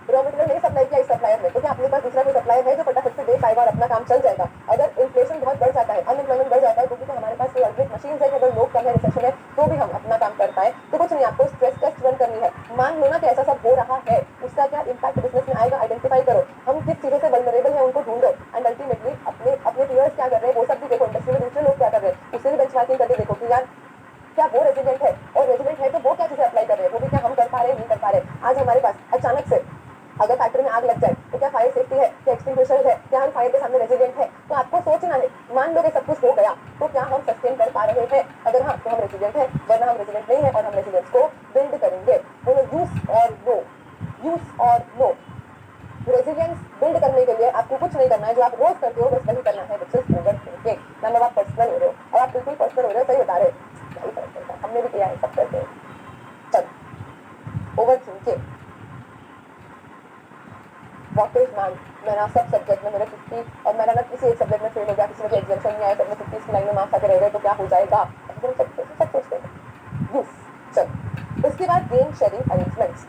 रॉ मटेरियल नहीं सप्लाई किया इस सप्लायर ने, तो क्या अपने पास दूसरा कोई सप्लायर है जो फटाफट से दे पाएगा और अपना काम चल जाएगा? अगर इन्फ्लेशन बहुत बढ़ जाता है, अनएम्प्लॉयमेंट बढ़ जाता है, तो भी तो हमारे पास कोई अल्टरनेट मशीन है कि अगर लोग कम है, रिसेशन है, तो भी हम अपना काम कर पाए। तो कुछ नहीं, आपको स्ट्रेस टेस्ट रन करनी है। मान लो ना कि ऐसा सब हो रहा है, उसका क्या इम्पैक्ट बिजनेस में आएगा, आइडेंटिफाई करो, हम किस चीजों से वल्नरेबल है उनको ढूंढो, एंड अल्टीमेटली अपने अपने पीयर्स क्या कर रहे हैं वो सब भी देखो, इंडस्ट्री में दूसरे लोग क्या कर रहे हैं उससे भी बेंचमार्किंग करके देखो कि यार क्या वो रेजिडेंट है, और रेजिडेंट है तो वो क्या चीजें अप्लाई कर रहे हैं, वो भी क्या हम कर पा रहे हैं, नहीं कर पा रहे। आज हमारे पास अचानक से अगर फैक्ट्री में आग लग जाए तो क्या फायर सेफ्टी है, क्या एक्सटिंग्विशर है, क्या हम फायर के सामने रेजिडेंट है? तो आपको सोचना है। मान लो कि सब कुछ हो गया तो क्या हम सस्टेन कर पा रहे हैं? अगर हाँ तो हम रेजिडेंट है, वरना हम रेजिडेंट नहीं है और हम रेजिडेंट्स को बिल्ड करेंगे। बोलो यूज और नो, यूज और नो। रेजिलियंस बिल्ड करने के लिए आपको कुछ नहीं करना है, जो आप रोज करते हो बस वही करना है, which is over thinking. Ma'am अब आप पर्सनल हो रहे हो, और आप बिल्कुल पर्सनल हो रहे हो, सही बता रहे हो, क्या ही फर्क पड़ता है, हमने भी किया है, सब करते हैं। चलो over thinking. What is ma'am मेरा सब सब्जेक्ट में मेरे 50 और मेरा ना किसी एक सब्जेक्ट में फेल हो गया, किसी में एग्जामेशन नहीं आया, सब में 50 की लाइन में मार्क्स आके रह गए तो क्या हो जाएगा? सब सोचते हैं। यूज। चलो उसके बाद game sharing arrangements.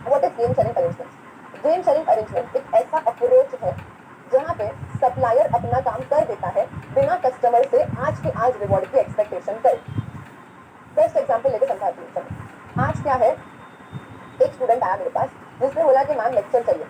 What is game sharing arrangements? Game sharing arrangement एक ऐसा अप्रोच है जहाँ पे सप्लायर अपना काम कर देता है बिना कस्टमर से आज के आज रिवॉर्ड की एक्सपेक्टेशन करे। बेस्ट एग्जांपल लेके समझाती हूँ। चलो आज क्या है, एक स्टूडेंट आया मेरे पास जिसने बोला कि मैम लेक्चर चाहिए,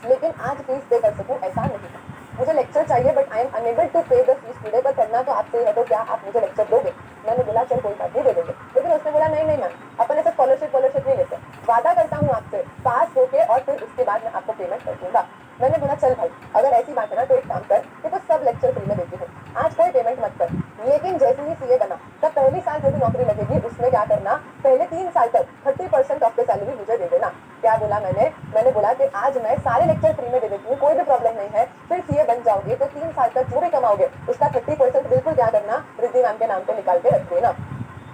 लेकिन आज फीस पे कर सकूं ऐसा नहीं है, मुझे लेक्चर चाहिए but I am unable to pay the fees today, पर करना तो आपसे है, तो क्या आप मुझे लेक्चर दोगे? मैंने बोला चल कोई बात नहीं दे देंगे, लेकिन उसने बोला नहीं नहीं मैम अपन ऐसे स्कॉलरशिप नहीं लेते, वादा करता हूँ आपसे पास होके और फिर उसके बाद मैं आपको पेमेंट कर दूंगा। मैंने बोला चल भाई अगर ऐसी बात है ना तो एक काम कर, देखो सब लेक्चर फ्री में देती हूँ, आज कोई पेमेंट मत कर, लेकिन जैसे ही सीए बना तब पहली साल जो भी नौकरी लगेगी उसमें क्या करना, पहले 3 साल तक 30% ऑफ द सैलरी मुझे दे देना। क्या बोला मैंने बोला कि आज मैं सारे लेक्चर फ्री में दे देती हूँ, कोई भी प्रॉब्लम नहीं है, फिर सीए बन जाओगे तो 3 साल तक जो भी कमाओगे उसका 30% बिल्कुल क्या करना, रिद्धि मैम के नाम पे निकाल के रख देना।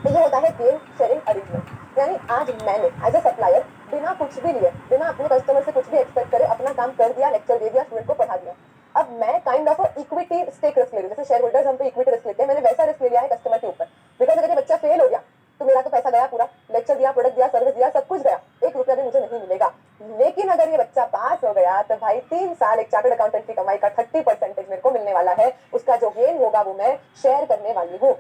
तो ये होता है गेम शेयरिंग अरेंजमेंट। यानी आज मैंने एज ए सप्लायर बिना कुछ भी लिए, बिना अपने कस्टमर से कुछ भी एक्सपेक्ट करे अपना काम कर दिया, लेक्चर दे दिया, स्टूडेंट को पढ़ा दिया। अब मैं kind of equity stake risk ले रही हूँ, जैसे शेयर होल्डर्स हम पे इक्विटी रिस्क लेते हैं, मैंने वैसा रिस्क ले लिया है कस्टमर के ऊपर। बिकॉज अगर ये बच्चा फेल हो गया तो मेरा तो पैसा गया पूरा, लेक्चर दिया, प्रोडक्ट दिया, सर्विस दिया, सब कुछ गया, 1 रुपया भी मुझे नहीं मिलेगा। लेकिन अगर ये बच्चा पास हो गया तो भाई 3 साल एक चार्टर्ड अकाउंटेंट की कमाई का 30% मेरे को मिलने वाला है, उसका जो गेन होगा वो मैं शेयर करने वाली हूँ।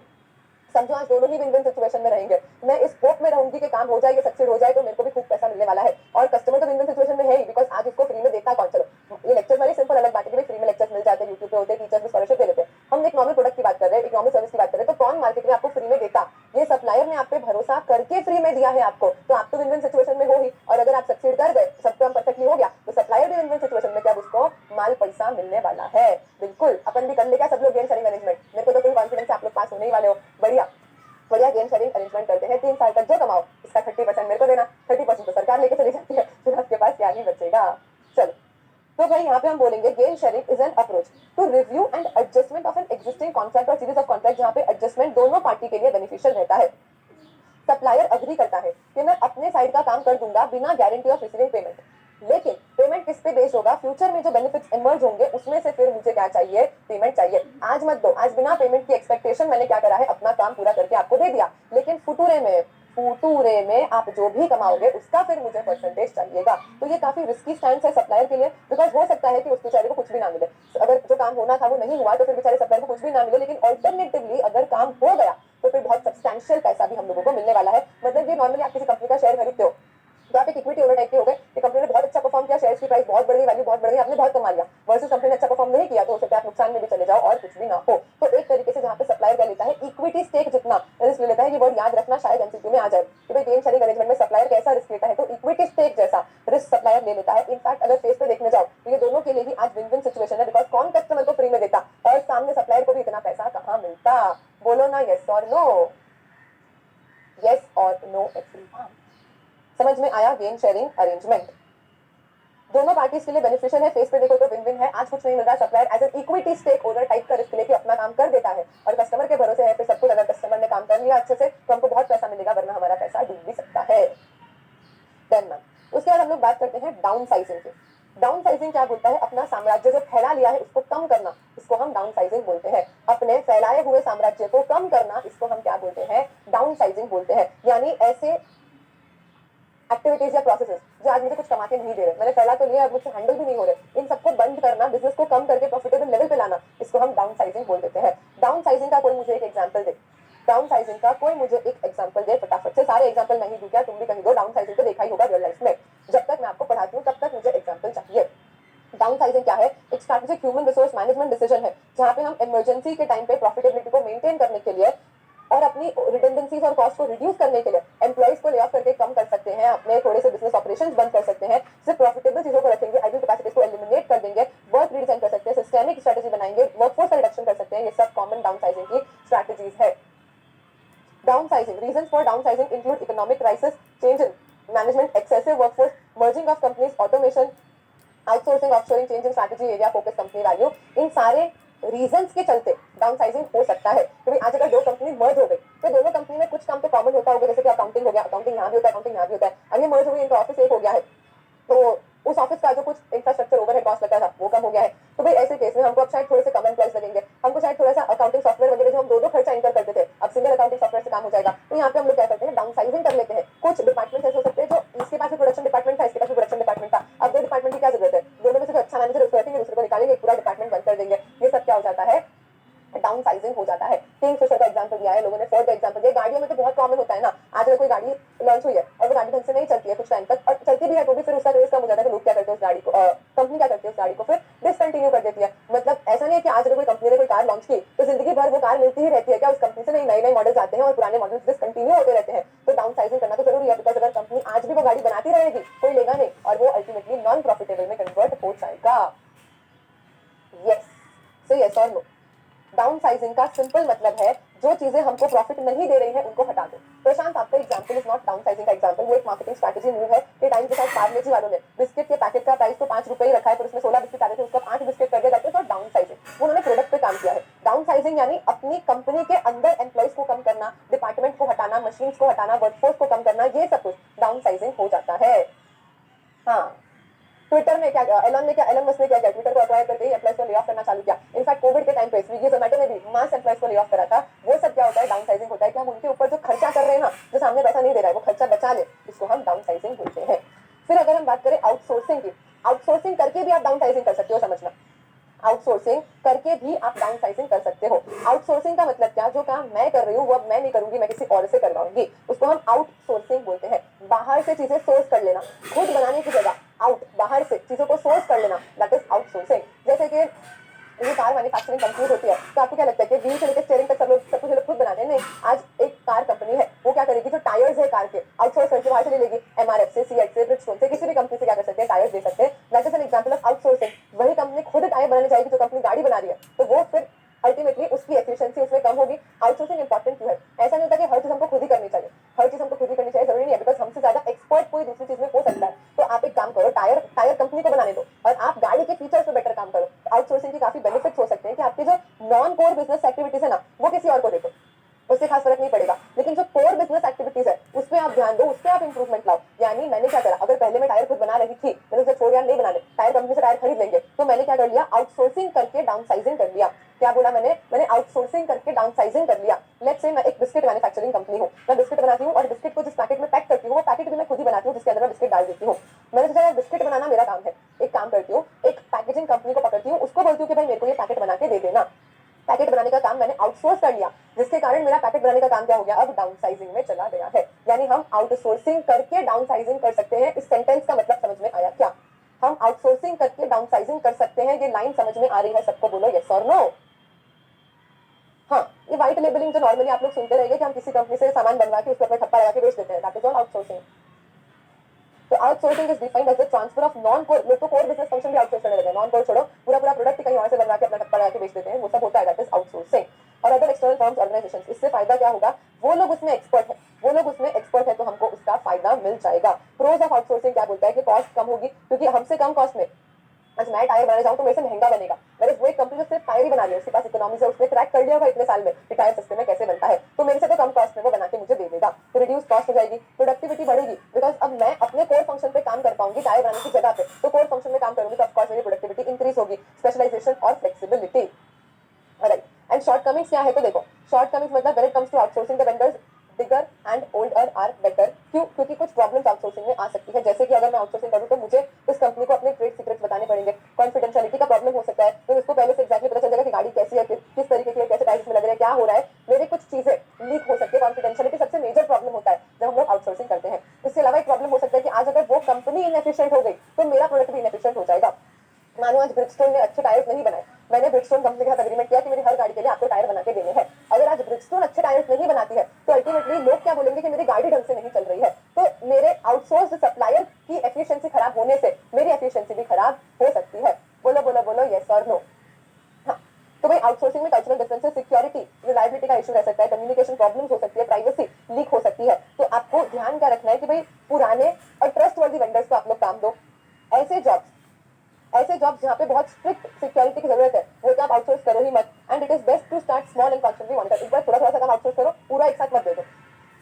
समझो आज दोनों ही विन विन सिचुएशन में रहेंगे, मैं इस होप में रहूंगी कि काम हो जाए, सक्सेस हो जाए तो मेरे को भी खूब पैसा मिलने वाला है, और कस्टमर तो विन विन सिचुएशन में है ही, बिकॉज आज उसको फ्री में देता कौन। चलो ये लेक्चर वाली सिंपल अलग बात है कि फ्री में लेक्चर्स मिल जाते हैं, यूट्यूब पे होते हैं, टीचर्स भी स्कॉलरशिप दे देते हैं। हम एक नॉर्मल प्रोडक्ट की बात कर रहे हैं, एक नॉर्मल सर्विस की बात कर रहे हैं, तो कौन मार्केट में आपको फ्री में देता? ये सप्लायर ने आप पे भरोसा करके फ्री में दिया है आपको, तो आप तो विन विन सिचुएशन में हो ही, और अगर आप सक्सीड कर गए, सब काम परफेक्टली हो गया, तो सप्लायर भी विन विन सिचुएशन में, क्या उसको माल पैसा मिलने वाला है। बिल्कुल अपन भी कर ले क्या सब लोग गेम शेयरिंग अरेंजमेंट, मेरे को तो कोई कॉन्फिडेंस है आप लोग पास होने ही वाले हो। बढ़िया बढ़िया गेम शेयरिंग अरेंजमेंट करते हैं, 3 साल तक जो कमाओ इसका 30% मेरे को देना, 30% तो सरकार लेके चली जाती है, फिर आपके पास क्या ही बचेगा। चलो तो भाई यहाँ पे हम बोलेंगे gain sharing is an approach to review and adjustment of an existing contract और सीरीज ऑफ कॉन्ट्रैक्ट, जहाँ पे एडजस्टमेंट दोनों पार्टी के लिए बेनिफिशियल रहता है। सप्लायर अग्री करता है कि मैं अपने साइड का काम कर दूंगा बिना गारंटी ऑफ रिसीविंग पेमेंट, लेकिन पेमेंट किस पे बेस्ड होगा, फ्यूचर में जो बेनिफिट्स इमर्ज होंगे उसमें से फिर मुझे क्या चाहिए, पेमेंट चाहिए। आज मत दो, आज बिना पेमेंट की एक्सपेक्टेशन मैंने क्या करा है, अपना काम पूरा करके आपको दे दिया, लेकिन फुटूरे में आप जो भी कमाओगे उसका फिर मुझे परसेंटेज चाहिएगा। तो ये काफी रिस्की स्टैंड है सप्लायर के लिए, बिकॉज हो सकता है कि उस बेचारे को कुछ भी ना मिले, अगर जो काम होना था वो नहीं हुआ तो फिर बेचारे सप्लायर को कुछ भी ना मिले, लेकिन ऑल्टरनेटिवली अगर काम हो गया तो फिर बहुत सब्सटैंशियल पैसा भी हम लोगों को मिलने वाला है। मतलब ये नॉर्मली आप किसी कंपनी का शेयर खरीदते हो तो आप एक इक्विटी ओनर टाइप के हो गए कि कंपनी ने बहुत अच्छा परफॉर्म किया, शेयर्स की प्राइस बहुत बढ़ गई, वैल्यू बहुत बढ़ गई, आपने बहुत कमा लिया, वर्सेस कंपनी ने अच्छा परफॉर्म नहीं किया तो हो सकता है आप नुकसान में भी चले जाओ और कुछ भी ना हो। तो एक तरीके से जहाँ पे सप्लायर क्या लेता है, इक्विटी स्टेक जितना रिस्क ले लेता है, ये वर्ड याद रखना शायद एमसीक्यू में आ जाए कि भाई गेम शेयरिंग अरेंजमेंट में सप्लायर कैसा रिस्क लेता है, तो इक्विटी स्टेक जैसा रिस्क सप्लायर ले लेता है। इनफैक्ट अगर फेस पे देखने जाओ तो ये दोनों के लिए ही आज विन विन सिचुएशन है, बिकॉज कौन कस्टमर को फ्री में देता और सामने सप्लायर को भी इतना पैसा कहाँ मिलता। बोलो ना यस और नो, यस और नो एक्चुअल हार्म। समझ में आया? गेन शेयरिंग अरेंजमेंट दोनों पार्टीज के लिए बेनिफिशियल है। फेस पे देखो तो विन विन है। आज कुछ नहीं मिल रहा, supplier as an equity stake holder type का रिस्क लेके अपना काम कर देता है और कस्टमर के भरोसे है फिर सब कुछ। अगर कस्टमर ने काम कर लिया अच्छे से तो हमको बहुत पैसा मिलेगा, वरना हमारा पैसा डूब भी सकता है। Done ma'am. उसके बाद हम लोग बात करते हैं डाउन साइजिंग की। डाउन साइजिंग क्या बोलता है? अपना साम्राज्य जो फैला लिया है उसको कम करना, इसको हम डाउन साइजिंग बोलते हैं। अपने फैलाए हुए साम्राज्य को कम करना, इसको हम क्या बोलते हैं? डाउन साइजिंग बोलते हैं। यानी ऐसे एक्टिविटीज या प्रोसेसेस जो आज मुझे कुछ कमा के नहीं दे रहे, मैंने फैला तो लिया, अब मुझसे हैंडल भी नहीं हो रहे, इन सबको बंद करना, बिजनेस को कम करके प्रॉफिटेबल लेवल पे लाना, इसको हम डाउन साइजिंग बोल देते हैं। डाउन साइजिंग का कोई मुझे एक एग्जांपल दे। डाउन साइजिंग का कोई मुझे एक एग्जांपल दे फटाफट से। सारे एग्जांपल मैं ही दूं क्या? तुम भी कहीं दो। डाउन साइजिंग तो देखा ही होगा रियल लाइफ में। जब तक मैं आपको पढ़ाती हूँ तब तक मुझे एग्जांपल चाहिए। डाउन साइजिंग क्या है? एक strategic human resource management decision है जहां पे हम इमरजेंसी के टाइम पे प्रॉफिटेबिलिटी को मेंटेन करने के लिए और अपनी रिडंडेंसीज और कॉस्ट को रिड्यूस करने के लिए एम्प्लॉइज को ले ऑफ करके कम कर सकते हैं, अपने थोड़े से बिजनेस ऑपरेशंस बंद कर सकते हैं, सिर्फ प्रॉफिटेबल चीजों को रखेंगे, आइडल कैपेसिटीज को एलिमिनेट कर देंगे, वर्क रिडिजाइन कर सकते हैं, सिस्टेमिक स्ट्रेटजी बनाएंगे, वर्कफोर्स का रिडक्शन कर सकते हैं। ये सब कॉमन डाउन साइजिंग की स्ट्रैटेजीज है। Downsizing. Reasons for downsizing include economic crisis, change in management, excessive workforce, merging of companies, automation, outsourcing, offshoring, change in strategy, area focus, company value. इन सारे रीजंस के चलते डाउनसाइजिंग हो सकता है। क्योंकि आज अगर दो कंपनी मर्ज हो गई तो दोनों कंपनी में कुछ काम तो कॉमन होता होगा, जैसे कि अकाउंटिंग हो गया, अकाउंटिंग यहाँ भी होता है, अकाउंटिंग यहाँ भी होता है। अब ये मर्ज हो गई, इनका ऑफिस एक हो गया है, तो उस ऑफिस का जो कुछ इंफ्रास्ट्रक्चर ओवरहेड कॉस्ट लगता था वो कम हो गया है। तो भाई ऐसे केस में हमको अब शायद थोड़े से कम एम्प्लॉइज लगेंगे, हमको शायद थोड़ा सा अकाउंटिंग सॉफ्टवेयर वगैरह जो हम दो खर्चा इनकर करते थे अब सिंगल अकाउंटिंग सॉफ्टवेयर से काम हो जाएगा। तो यहाँ पे हम लोग क्या करते हैं? डाउनसाइजिंग कर लेते हैं। कुछ डिपार्टमेंट ऐसे हो सकते हैं जो इसके पास भी प्रोडक्शन डिपार्टमेंट था, इसके पास भी प्रोडक्शन डिपार्टमेंट था, अब दो डिपार्टमेंट की क्या जरूरत है? दोनों में से जो अच्छा मैनेजर उसको रखेंगे, दूसरे को निकालेंगे, पूरा डिपार्टमेंट बंद कर देंगे। ये सब क्या हो जाता है? डाउन साइजिंग हो जाता है। किंगफिशर का एग्जांपल दिया है लोगों ने, फोर्ड का एग्जांपल दिया। गाड़ियों में तो बहुत कॉमन होता है ना, आज अगर कोई गाड़ी लॉन्च हुई है और वो गाड़ी ढंग से नहीं चलती है कुछ टाइम तक, और चलती भी है तो भी फिर उसका रेस कम हो जाता है, तो लोग क्या करते हैं? उस गाड़ी को कंपनी क्या करती है? उस गाड़ी को फिर डिसकंटिन्यू कर देती है। मतलब ऐसा नहीं है कि आज अगर कोई कंपनी ने कोई कार लॉन्च की तो जिंदगी भर वो कार मिलती ही रहती है क्या उस कंपनी से? नहीं, नए नए मॉडल्स आते हैं और पुराने मॉडल्स डिसकंटिन्यू होते रहते हैं। तो डाउन साइजिंग करना तो जरूरी है, बिकॉज अगर कंपनी आज भी वो गाड़ी बनाती रहेगी कोई लेगा नहीं और वो अल्टीमेटली नॉन प्रॉफिटेबल में कन्वर्ट हो जाएगा। यस, सो यस और नो। डाउन साइजिंग का सिंपल मतलब है जो चीजें हमको प्रॉफिट नहीं दे रही है उनको हटा दो। प्रशांत, आपका example is not down sizing का एग्जांपल, वो एक मार्केटिंग स्ट्रैटेजी मूव है कि टाइम के साथ पार्ले जी वालों ने बिस्किट के पैकेट का प्राइस तो 5 रुपए ही रखा है, पर उसमें 16 बिस्किट आ रहे थे, उसका 8 बिस्किट कर दिया। That is not down sizing. उन्होंने प्रोडक्ट पे काम किया है। डाउन साइजिंग यानी अपनी कंपनी के अंदर एम्प्लॉइज को कम करना, डिपार्टमेंट को हटाना, मशीन्स को हटाना, वर्कफोर्स को कम करना, ये सब कुछ डाउन साइजिंग हो जाता है। हाँ, ट्विटर में क्या, एलन मस्क ने क्या किया? ट्विटर को अक्वायर करके ही एम्प्लॉइज को ले ऑफ करना चालू किया। इनफैक्ट कोविड के टाइम पे स्विगी जोमेटो ने भी मास एम्प्लॉइज को ले ऑफ करा था। वो सब क्या होता है? डाउन साइजिंग होता है कि हम उनके ऊपर जो खर्चा कर रहे हैं ना, जो सामने पैसा नहीं दे रहा है, वो खर्चा बचा ले, इसको हम डाउन साइजिंग बोलते हैं। फिर अगर हम बात करें आउटसोर्सिंग की, आउटसोर्सिंग करके भी आप डाउन साइजिंग कर सकते हो, समझना। आउटसोर्सिंग करके भी आप डाउन साइजिंग कर सकते हो। आउटसोर्सिंग का मतलब क्या? जो काम मैं कर रही हूँ वो अब मैं नहीं करूंगी, मैं किसी और से करवाऊंगी, उसको हम आउटसोर्सिंग बोलते हैं। बाहर से चीजें सोर्स कर लेना, खुद बनाने की जगह आउट, बाहर से चीजों को सोर्स कर लेना, दैट इज आउटसोर्सिंग। जैसे कि ये कार मैन्युफैक्चरिंग कंपनी होती है, तो आपको क्या लगता है कि व्हील से लेकर स्टीयरिंग तक सब कुछ खुद बनाते हैं? नहीं, आज एक कार कंपनी है, वो क्या करेगी? जो टायर्स है कार के, आउटसोर्स करके बाहर से ले लेगी, एमआरएफ से, सीएट से, ब्रिजस्टोन से, किसी भी कंपनी से क्या कर सकते हैं? टायर्स दे सकते हैं। That is an example of outsourcing. वही कंपनी खुद टायर बनाने जाएगी जो कंपनी गाड़ी बना रही है, तो वो फिर अल्टीमेटली उसकी एफिशिएंसी उसमें कम होगी। आउटसोर्सिंग इंपॉर्टेंट क्यों है? ऐसा नहीं होता कि हर चीज हमको खुद ही करनी चाहिए, हर चीज हमको खुद ही करनी चाहिए जरूरी नहीं है, बिकॉज हमसे ज्यादा एक्सपर्ट कोई दूसरी चीज में हो सकता है। तो आप एक काम करो, टायर कंपनी को बनाने दो और आप गाड़ी के फीचर्स पे बेटर काम करो। आउटसोर्सिंग के काफी बेनिफिट्स हो सकते हैं कि आपकी जो नॉन कोर बिजनेस एक्टिविटीज है ना, वो किसी और को दे दो, उससे खास फर्क नहीं पड़ेगा। लेकिन जो कोर बिजनेस एक्टिविटीज है उस पर आप ध्यान दो, उस पर आप इंप्रूवमेंट लाओ। यानी मैंने क्या करा? अगर पहले मैं टायर खुद बना रही थी, मैंने उसे छोड़ दिया, नहीं बनाने, टायर कंपनी से टायर खरीद लेंगे, तो मैंने क्या कर लिया? आउटसोर्सिंग करके डाउनसाइजिंग कर लिया। क्या बोला मैंने आउटसोर्सिंग करके डाउनसाइजिंग कर लिया। लेट्स से मैं एक बिस्किट मैन्युफैक्चरिंग कंपनी हूँ, मैं बिस्किट बनाती हूँ और बिस्किट को जिस पैकेट में पैक करती हूँ वो पैकेट भी मैं खुद ही बनाती हूँ, जिसके अंदर मैं बिस्किट डाल देती हूँ। मैंने सोचा बिस्किट बनाना मेरा काम है, एक काम करती हूँ, एक पैकेजिंग कंपनी को पकड़ती हूँ, उसको बोलती हूँ कि भाई मेरे को ये पैकेट बना के दे देना। पैकेट बनाने का काम मैंने आउटसोर्स कर लिया, जिसके कारण मेरा पैकेट बनाने का काम क्या हो गया? अब डाउनसाइजिंग में चला गया है। यानी हम आउटसोर्सिंग करके डाउनसाइजिंग कर सकते हैं। इस सेंटेंस का मतलब समझ में आया क्या? हम आउटसोर्सिंग करके डाउनसाइजिंग कर सकते हैं। ये लाइन समझ में आ रही है सबको? बोलो यस और नो। हाँ, ये व्हाइट लेबलिंग जो नॉर्मली आप लोग सुनते रहेंगे कि हम किसी कंपनी से सामान बनवा के उसको अपने ठप्पा लगा के बेच देते हैं, दैट इज ऑल आउटसोर्सिंग। तो outsourcing is defined as the transfer of non core, लोग तो कोर बिजनेस फंक्शन भी आउटसोर्स करने लगे हैं, नॉन कोर छोड़ो, पूरा पूरा प्रोडक्ट कहीं और से बनवा के अपना ठप्पा लगा के बेच देते हैं, वो सब होता है, दैट इज आउटसोर्सिंग। और अदर एक्सटर्नल फर्म्स ऑर्गेनाइजेशन, इससे फायदा क्या होगा, वो लोग उसमें एक्सपर्ट है, वो लोग उसमें एक्सपर्ट है तो हमको उसका फायदा मिल जाएगा। प्रोज ऑफ आउटसोर्सिंग क्या बोलता है कि कॉस्ट कम होगी, क्योंकि हमसे कम कॉस्ट में आज मैं टायर बनाने जाऊँ तो मेरे से महंगा बनेगा, मेरे वो एक कंपनी जो सिर्फ टायर ही बना रही है, उसके पास इकोनॉमी से उसने क्रैक कर लिया होगा इतने साल में कि टायर सस्ते में कैसे बनता है, तो मेरे से तो कम कॉस्ट में वो बना के मुझे दे देगा, तो रिड्यूस कॉस्ट हो जाएगी, प्रोडक्टिविटी बढ़ेगी, बिकॉज अब मैं अपने कोर फंक्शन पे काम कर पाऊंगी टायर बनाने की जगह पे, तो कोर फंक्शन में काम करूंगी तो ऑफकोर्स मेरी प्रोडक्टिविटी इंक्रीज होगी, स्पेशलाइजेशन और फ्लेक्सिबिलिटी। राइट, एंड शॉर्टकमिंग्स क्या है, तो देखो शॉर्टकमिंग्स मतलब when it comes to outsourcing the vendors bigger and older are better. क्यों? क्योंकि कुछ प्रॉब्लम्स आउटसोर्सिंग में आ सकती है, जैसे कि अगर मैं आउटसोर्सिंग करूं तो मुझे उस कंपनी को अपने ट्रेड सीक्रेट्स बताने पड़ेंगे, कॉन्फिडेंशियलिटी का प्रॉब्लम हो सकता है, तो उसको पहले से एक्जैक्टली पता चल जाएगा कि गाड़ी कैसी है, किस तरीके की है, कैसे टाइल्स में लग रहा है, क्या हो रहा है, मेरी कुछ चीजें लीक हो सकती है, कॉन्फिडेंशियलिटी सबसे मेजर प्रॉब्लम होता है जब हम लोग आउटसोर्सिंग करते हैं। इसके अलावा एक प्रॉब्लम हो सकता है कि आज अगर वो कंपनी इनएफिशिएंट हो गई तो मेरा प्रोडक्ट भी इनएफिशिएंट हो जाएगा। मानो आज ब्रिजस्टोन ने अच्छे टायर्स नहीं बनाए, मैंने ब्रिजस्टोन कंपनी के साथ एग्रीमेंट किया कि मेरी हर गाड़ी के लिए आपको टायर बना के देने हैं, अगर आज ब्रिजस्टोन अच्छे टायर्स नहीं बनाती है तो अल्टीमेटली लोग क्या बोलेंगे कि मेरी गाड़ी ढंग से नहीं चल रही है, तो मेरे आउटसोर्स सप्लायर की एफिशिएंसी खराब होने से मेरी एफिशिएंसी भी खराब हो सकती है। बोलो बोलो बोलो, यस और नो। हाँ, तो भाई आउटसोर्सिंग में कल्चरल डिफरेंसेस, सिक्योरिटी, रिलायबिलिटी का इशू रह सकता है, कम्युनिकेशन प्रॉब्लम्स हो सकती है, प्राइवेसी लीक हो सकती है, तो आपको ध्यान क्या रखना है कि भाई पुराने और ट्रस्टवर्दी वेंडर्स को आप लोग काम दो। ऐसे जॉब्स जहाँ पे बहुत स्ट्रिक्ट सिक्योरिटी की जरूरत है वो तो आप आउटसोर्स करो ही मत, and it is best to start small and constantly monitor, एक बार थोड़ा थोड़ा सा काम आउटसोर्स करो, पूरा एक साथ मत दे दो।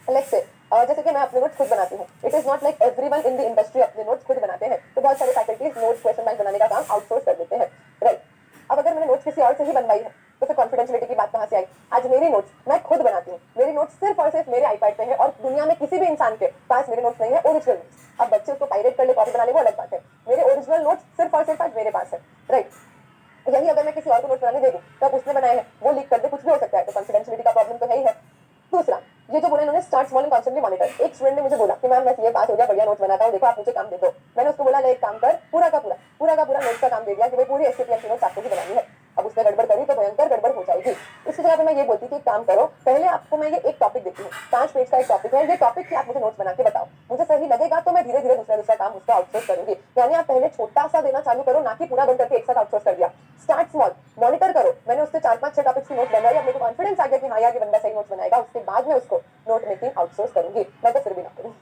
लेट्स से जैसे कि मैं अपने नोट्स खुद बनाती हूँ, it is not like everyone in the industry अपने नोट्स खुद बनाते हैं, तो बहुत सारे फैकल्टीज नोट्स क्वेश्चन बैंक बनाने का काम आउटसोर्स कर देते हैं। राइट, अब अगर मैंने नोट्स किसी और से ही बनवाई है तो फिर कॉन्फिडेंशियलिटी की बात कहाँ से आई? आज मेरी नोट्स मैं खुद बनाती हूँ, मेरी नोट्स सिर्फ और सिर्फ मेरे आईपैड पे है और दुनिया में किसी भी इंसान के पास मेरे नोट्स नहीं है ओरिजिनल नोट्स। अब बच्चे उसको पायरेट कर ले, कॉपी बना ले, वो अलग बात है, मेरे ओरिजिनल नोट्स सिर्फ और सिर्फ आज मेरे पास है। राइट, यही अगर मैं किसी और को नोट्स बनाने दे दूं तब उसने बनाए हैं वो लीक कर दे, कुछ भी हो सकता है, तो कॉन्फिडेंशियलिटी का प्रॉब्लम तो है ही है। दूसरा, ये जो बोला इन्होंने start small and constantly monitor, एक स्टूडेंट ने मुझे बोला कि मैम मैं सीए पास हो गया, बढ़िया नोट्स बनाता हूँ, देखो आप मुझे काम दे दो। मैंने उसको बोला ले एक काम कर, पूरा का पूरा नोट्स का काम दे दिया कि भाई पूरी एससीपीएम की नोट्स आपको ही बनानी है। अब उसने गड़बड़ करी तो भयंकर गड़बड़ हो जाएगी। इसकी जगह पे मैं ये बोलती कि काम करो, पहले आपको मैं ये एक टॉपिक देती हूँ, 5 पेज का एक टॉपिक है, ये टॉपिक की आप मुझे नोट्स बना के बताओ, मुझे सही लगेगा तो मैं धीरे धीरे दूसरा काम उसका आउटसोर्स करूंगी। यानी आप पहले छोटा सा देना चालू करो, ना कि पूरा बंद करके एक साथ आउटसोर्स कर दिया। स्टार्ट स्मॉल, मॉनिटर करो, मैंने उससे 4-5-6 टॉपिक्स की नोट्स बनवाई, अब मेरे को कॉन्फिडेंस आ गया कि हाँ यार ये बंदा सही नोट्स बनाएगा, उसके बाद मैं उसको नोट मेकिंग आउटसोर्स करूंगी। मैं तो फिर भी ना करूँ,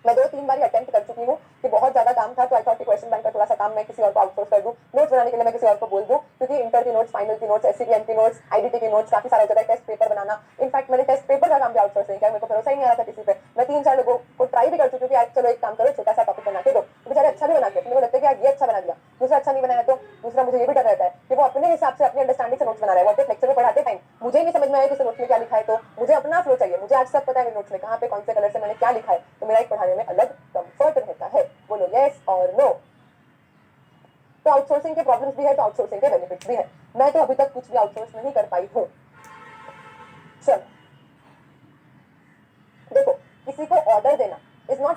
मैं 2-3 बार अटेम्प्ट कर चुकी हूँ कि बहुत ज्यादा काम था तो आई थॉट कि क्वेश्चन बैंक का थोड़ा सा काम मैं किसी और को आउटसोर्स कर दूं, नोट्स बनाने के लिए मैं किसी और को बोल दूं, क्योंकि इंटर की नोट्स, फाइनल की नोट्स, एससीपीएम की नोट्स, आईडीटी की नोट्स काफी सारा हो जाता है, टेस्ट पेपर बनाना। इनफैक्ट मैंने टेस्ट पेपर का काम भी आउटसोर्स नहीं किया, मेरे को भरोसा ही नहीं आ रहा था किसी पे, मैं 3-4 लोगों को ट्राई भी कर चुकी हूँ कि आज चलो एक काम करो छोटा सा टॉपिक बना के दो, तो बेचारे अच्छा भी बना के, मेरे को लगता है कि यार ये अच्छा बना दिया, दूसरा अच्छा नहीं बनाया तो दूसरा मुझे ये भी डर रहता है कि वो अपने हिसाब से अपनी अंडरस्टैंडिंग से नोट्स बना रहा है, वो लेक्चर में पढ़ाते टाइम मुझे नहीं समझ में आया कि नोट्स में क्या लिखा है, तो मुझे अपना फ्लो चाहिए, मुझे आज सब पता है नोट्स में कहाँ पे कौन से कलर से मैंने क्या लिखा है, तो मेरा एक पढ़ाने में अलग कंफर्ट रहता है। बोलो यस और नो। तो आउटसोर्सिंग के प्रॉब्लम्स भी है तो आउटसोर्सिंग के बेनिफिट्स भी है। मैं तो अभी तक कुछ भी आउटसोर्स नहीं कर पाई हूँ। चलो देखो, किसी को ऑर्डर देना इज नॉट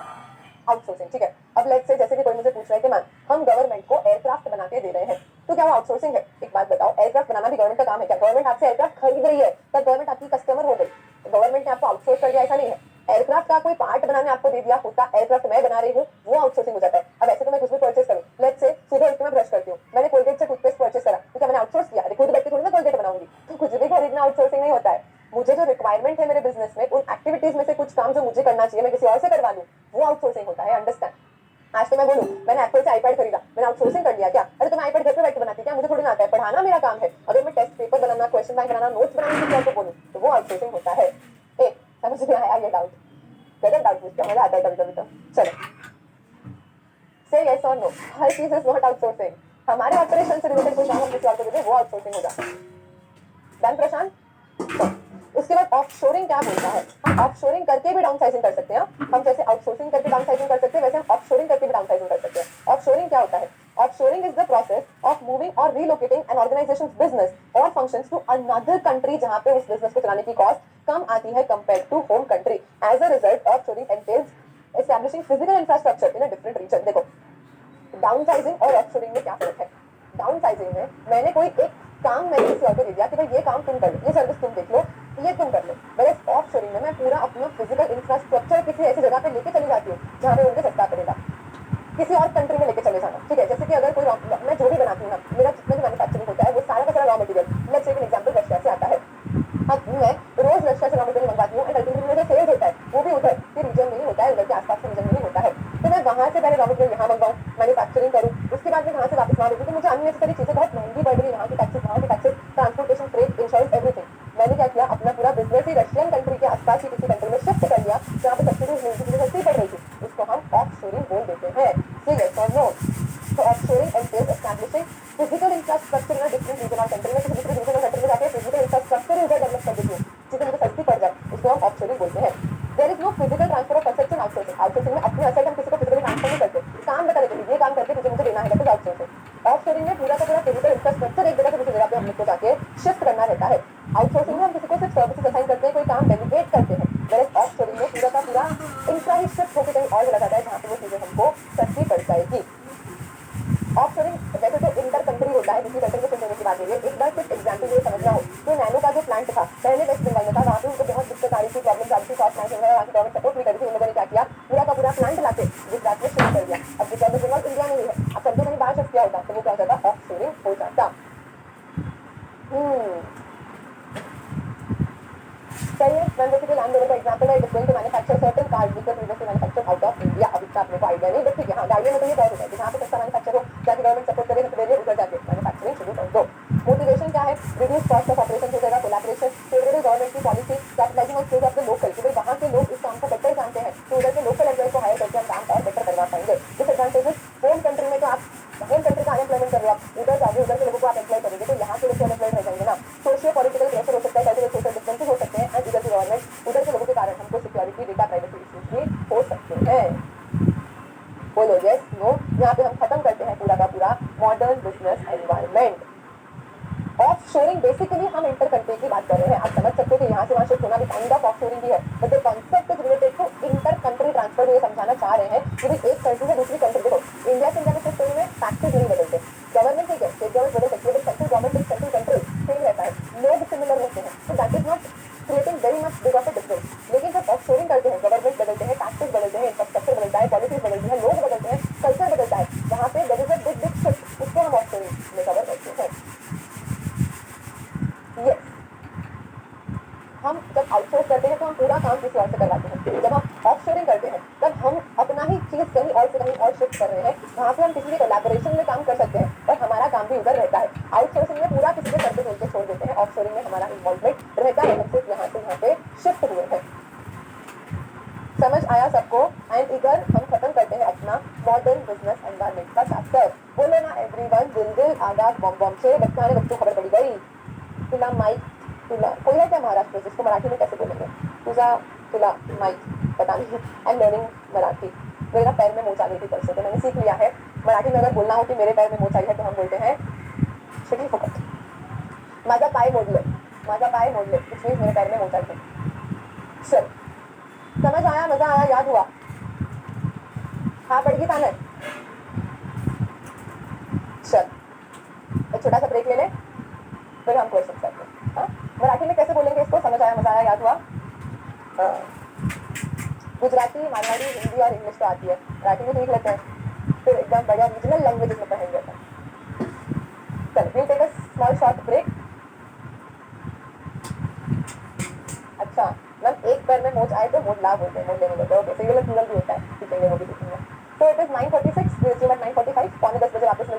आउटसोर्सिंग, ठीक है। अब लेट्स से जैसे कि कोई मुझे पूछ रहा है कि मैम हम गवर्नमेंट को एयरक्राफ्ट बना के दे रहे हैं, तो क्या वो आउटसोर्सिंग है? एक बात बताओ, एयरक्राफ्ट बनाना भी गवर्नमेंट का काम है क्या? गवर्नमेंट आपसे एयरक्राफ्ट खरीद रही है तब गवर्नमेंट आपकी कस्टमर हो गई, गवर्नमेंट ने आपको आउटसोर्स कर दिया, ऐसा नहीं है। एयरक्राफ्ट का कोई पार्ट बनाने आपको दे दिया होता, एयरक्राफ्ट मैं बना रही हूँ, वो आउटसोर्सिंग हो जाता है। अब ऐसे तो मैं कुछ भी परचेस करूँ, लेट्स से सुबह उठ के मैं ब्रश करती हूँ, मैंने कोलगेट से टूथपेस्ट परचेस करा, तो क्या मैंने आउटसोर्स किया? अरे खुद बैठ के थोड़ी ना कोलगेट बनाऊंगी, तो कुछ भी खरीदना आउटसोर्सिंग नहीं होता है। मुझे जो रिक्वायरमेंट है मेरे बिजनेस में, उन एक्टिविटीज में से कुछ काम जो मुझे करना चाहिए मैं किसी और से करवा लूँ, वो आउटसोर्सिंग होता है। अंडरस्टैंड? आज तो मैं बोलूं मैंने एप्पल से आईपैड खरीदा, मैंने आउटसोर्सिंग कर लिया क्या? अरे तो मैं आईपैड घर पे बैठ के बनाती क्या? मुझे थोड़ी ना आता है, पढ़ाना मेरा काम है। अगर मैं टेस्ट पेपर बनाना, क्वेश्चन बैंक बनाना, नोट्स बनाने की को बोलूं तो वो आउटसोर्सिंग होता है। ए समझ में आया ये डाउट? गजब डाउट पूछता मजा आता है कभी कभी तो। चलो से यस और नो, हर चीज इज नॉट आउटसोर्सिंग। हमारे ऑपरेशन से रिलेटेड कोई काम हम किसी और को देते वो आउटसोर्सिंग हो जाता है। डन प्रशांत? उसके बाद ऑफशोरिंग क्या बोलता है? हम ऑफशोरिंग करके भी डाउनसाइजिंग कर सकते हैं। हम जैसे आउटसोर्सिंग करके डाउनसाइजिंग कर सकते हैं, वैसे हम ऑफशोरिंग करके भी डाउनसाइजिंग कर सकते हैं। ऑफशोरिंग क्या होता है? Offshoring is the process of moving और रीलोकेटिंग एन ऑर्गेनाइजेशंस बिजनेस और फंक्शंस टू अनदर कंट्री जहां पे उस बिजनेस को चलाने की कॉस्ट कम आती है compare to home country. As a result offshoring entails establishing physical infrastructure in a different region. देखो डाउनसाइजिंग और ऑफशोरिंग में क्या फर्क है? डाउनसाइजिंग में मैंने कोई एक काम मैंने किसी और को दे दिया कि भाई ये काम तुम कर लो, ये सर्विस तुम देख लो, ये तुम कर लो। मेरे ऑफशोरिंग में मैं पूरा अपना फिजिकल इंफ्रास्ट्रक्चर किसी ऐसी जगह पे लेके चली जाती हूँ जहाँ पे उनके सस्ता पड़ेगा। किसी और कंट्री में लेके चले जाना, ठीक है। जैसे कि अगर कोई मैं जो भी बनाती हूँ ना, मेरा जितना भी मैन्युफैक्चरिंग होता है वो सारा का सारा रॉ मटेरियल, लेट्स से एक एग्जांपल रशिया से आता है। अब मैं रोज रशिया से रॉ मटेरियल मंगवाती हूँ एंड अल्टीमेटली मुझे सेल्स होता है, वो भी उधर के रीजन में ही होता है, उधर के आसपास के रीजन में ही होता है। तो मैं वहाँ से पहले रॉ मटेरियल यहाँ मंगवाऊँ, मैन्युफैक्चरिंग करूँ, उसके बाद मैं वहाँ से वापस वहाँ भेजूँ, तो मुझे अननेसेसरी चीज़ें बहुत महंगी पड़ रही है, यहाँ की टैक्सेस, वहाँ की taxes, transportation, freight, insurance, everything. मैंने क्या किया, अपना पूरा बिजनेस ही रशियन कंट्री के आसपास की किसी कंट्री में शिफ्ट कर लिया जहाँ पे सब्सिडीज मिलती थी, सस्ती पड़ रही थी। उसको हम ऑफशोरिंग बोल देते हैं। सी यस और नो? तो offshoring entails establishing physical infrastructure in a different region और कंट्री में, किसी दूसरे रीजन और कंट्री में जाके फिजिकल इंफ्रास्ट्रक्चर उधर डेवलप कर देती हूँ, जिससे मुझे सस्ती पड़ जाए, उसको हम ऑफशोरिंग बोलते हैं। There is no physical transfer of assets in outsourcing. Outsourcing में अपने एसेट हम किसी को फिजिकली ट्रांसफर नहीं करते, काम बता देते, ये काम करके तुझे मुझे देना है, दैट इज आउटसोर्सिंग। ऑफशोरिंग में पूरा का पूरा फिजिकल इंफ्रास्ट्रक्चर एक जगह से दूसरी जगह पे हम लोग को जाके शिफ्ट करना रहता है। आउटसोर्सिंग में हम किसी को सिर्फ सर्विसेज असाइन करते हैं, कोई काम डेलीगेट करते हैं, वेयर ऑफशोरिंग में पूरा का पूरा इंफ्रा ही शिफ्ट होकर कहीं और चला जाता है जहाँ पे वो चीजें हमको सस्ती पड़ जाएगी। ऑफशोरिंग वैसे तो इंटर कंट्री होता है, दूसरी कंट्री में शिफ्ट होने की बात है। एक बार कुछ एग्जाम्पल ये समझना हो तो नैनो का जो प्लांट था पहले वेस्ट बंगाल में था, वहाँ पे उनको बहुत दिक्कत आ रही थी, प्रॉब्लम आ रही थी, कॉस्ट मैच वगैरह, वहाँ की गवर्नमेंट सपोर्ट नहीं कर रही थी। उन लोगों ने क्या किया, पूरा का पूरा प्लांट लाके गुजरात में शिफ्ट कर दिया। अब गुजरात में बंगाल इंडिया में ही है, अब समझो कहीं बाहर शिफ्ट किया होता तो वो क्या हो जाता, ऑफशोरिंग हो जाता। चलिए मैं बेसिकली लैंड ओवर का एग्जांपल है, it is going to manufacture certain cars which were previously manufactured out of India. अब इसका अपने को आइडिया नहीं, बट ठीक है, हाँ गाड़ियों में तो ये बहुत होता है, जहाँ पे सस्ता मैन्युफैक्चर हो, जाके गवर्नमेंट सपोर्ट करे, तो उधर जाके मैन्युफैक्चरिंग शुरू कर दो। मोटिवेशन क्या है, रिड्यूस कॉस्ट ऑफ ऑपरेशन हो जाएगा, कोलैबोरेशन, फेवरेबल गवर्नमेंट की policy, capitalising on skills of the local, कि वहाँ के लोग इस काम को बेटर जानते हैं, तो उधर के लोकल एम्प्लॉय को हायर करके हम काम और बेटर करवा पाएंगे। डिसएडवांटेजेस, होम कंट्री में तो आप होम कंट्री का अनएम्प्लॉयमेंट कर रहे हो, आप उधर जाओगे, उधर के लोगों को आप एम्प्लॉय करोगे तो यहाँ के लोग अनएम्प्लॉयड रह जाएंगे ना। सोशियो पॉलिटिकल प्रेशर हो सकता है, कल्चरल सोशल डिफरेंसेस हो सकते हैं, एंड इधर की गवर्नमेंट उधर के लोगों के कारण हमको सिक्योरिटी, डेटा प्राइवेसी इश्यूज भी हो सकते हैं। बोलो यस नो? यहाँ पे हम खत्म करते हैं पूरा का पूरा modern business environment. Offshoring basically हम इंटर कंट्री की बात कर रहे हैं, आप समझ सकते हो कि यहाँ से वहाँ शिफ्ट होना भी काइंड ऑफ ऑफशोरिंग ही है, but the concept is related to inter country transfer. ये समझाना चाह रहे हैं कि एक कंट्री से दूसरी कंट्री, देखो इंडिया से इंडिया में शिफ्ट होने में टैक्सेस नहीं बदलते, गवर्नमेंट ठीक है, स्टेट गवर्नमेंट बदल सकती है, but central government central country same रहता है, लोग सिमिलर रहते हैं, तो that is not creating very much big of a difference. लेकिन जब ऑफशोरिंग करते हैं, गवर्नमेंट बदलते हैं, टैक्सेस बदलते हैं, इंफ्रास्ट्रक्चर बदलता है, पॉलिसीज बदलती है, लोग बदलते हैं, कल्चर बदलता है, वहाँ पे there is a big big shift, उसको हम ऑफशोरिंग में कवर करते हैं। यस, हम जब आउटसोर्स करते हैं तो हम पूरा काम किसी और से करवाते हैं, जब हम ऑफशोरिंग करते हैं तब हम अपना ही चीज कहीं और से कहीं और शिफ्ट कर रहे हैं, वहाँ पे हम किसी के कोलैबोरेशन में काम कर सकते हैं पर हमारा काम भी उधर रहता है। आउटसोर्सिंग में पूरा किसी के सर पे बोल के छोड़ देते हैं, ऑफशोरिंग में हमारा इन्वॉल्वमेंट रहता है, हम सिर्फ यहाँ से यहाँ पे शिफ्ट हुए हैं। समझ आया सबको? एंड इधर हम खत्म करते हैं अपना मॉडर्न बिजनेस एनवायरनमेंट का चैप्टर। बोलो ना एवरीवन, दिल आगाज बॉम बॉम से बच्चों खबर पड़ी गई। तुला माइक, तुला कोई है क्या महाराष्ट्र जिसको मराठी में कैसे बोलेंगे? तुला माइक, पता नहीं, आई एम लर्निंग मराठी। मेरा पैर में मोच आ गई थी परसों, तो मैंने सीख लिया है मराठी में अगर बोलना हो कि मेरे पैर में मोच आई है तो हम बोलते हैं शिटी फुकट, माझा पाय मोडले, which means मेरे पैर में मोच आई है। चल, समझ आया, मजा आया, याद हुआ? हाँ पड़ गई ताने। चल एक छोटा सा ब्रेक ले ले, फिर हम क्वेश्चन करते हैं। हाँ, मराठी में कैसे बोलेंगे इसको? समझ आया, मजा आया, याद हुआ? गुजराती, मारवाड़ी, हिंदी और इंग्लिश तो आती है, मराठी में सीख लेते हैं, फिर एकदम बढ़िया रीजनल लैंग्वेज में पढ़ेंगे अपन। चल we'll take a small short break. अच्छा मैम, एक पैर में मोच आए तो मोडला बोलते हैं, मोडले में बोलते हैं, ओके, सिंगुलर प्लूरल भी होता है, सीखेंगे, वो भी सीखेंगे। तो it is 9:46, we will see you at 9:45, 9:45 बजे वापस मिलते हैं।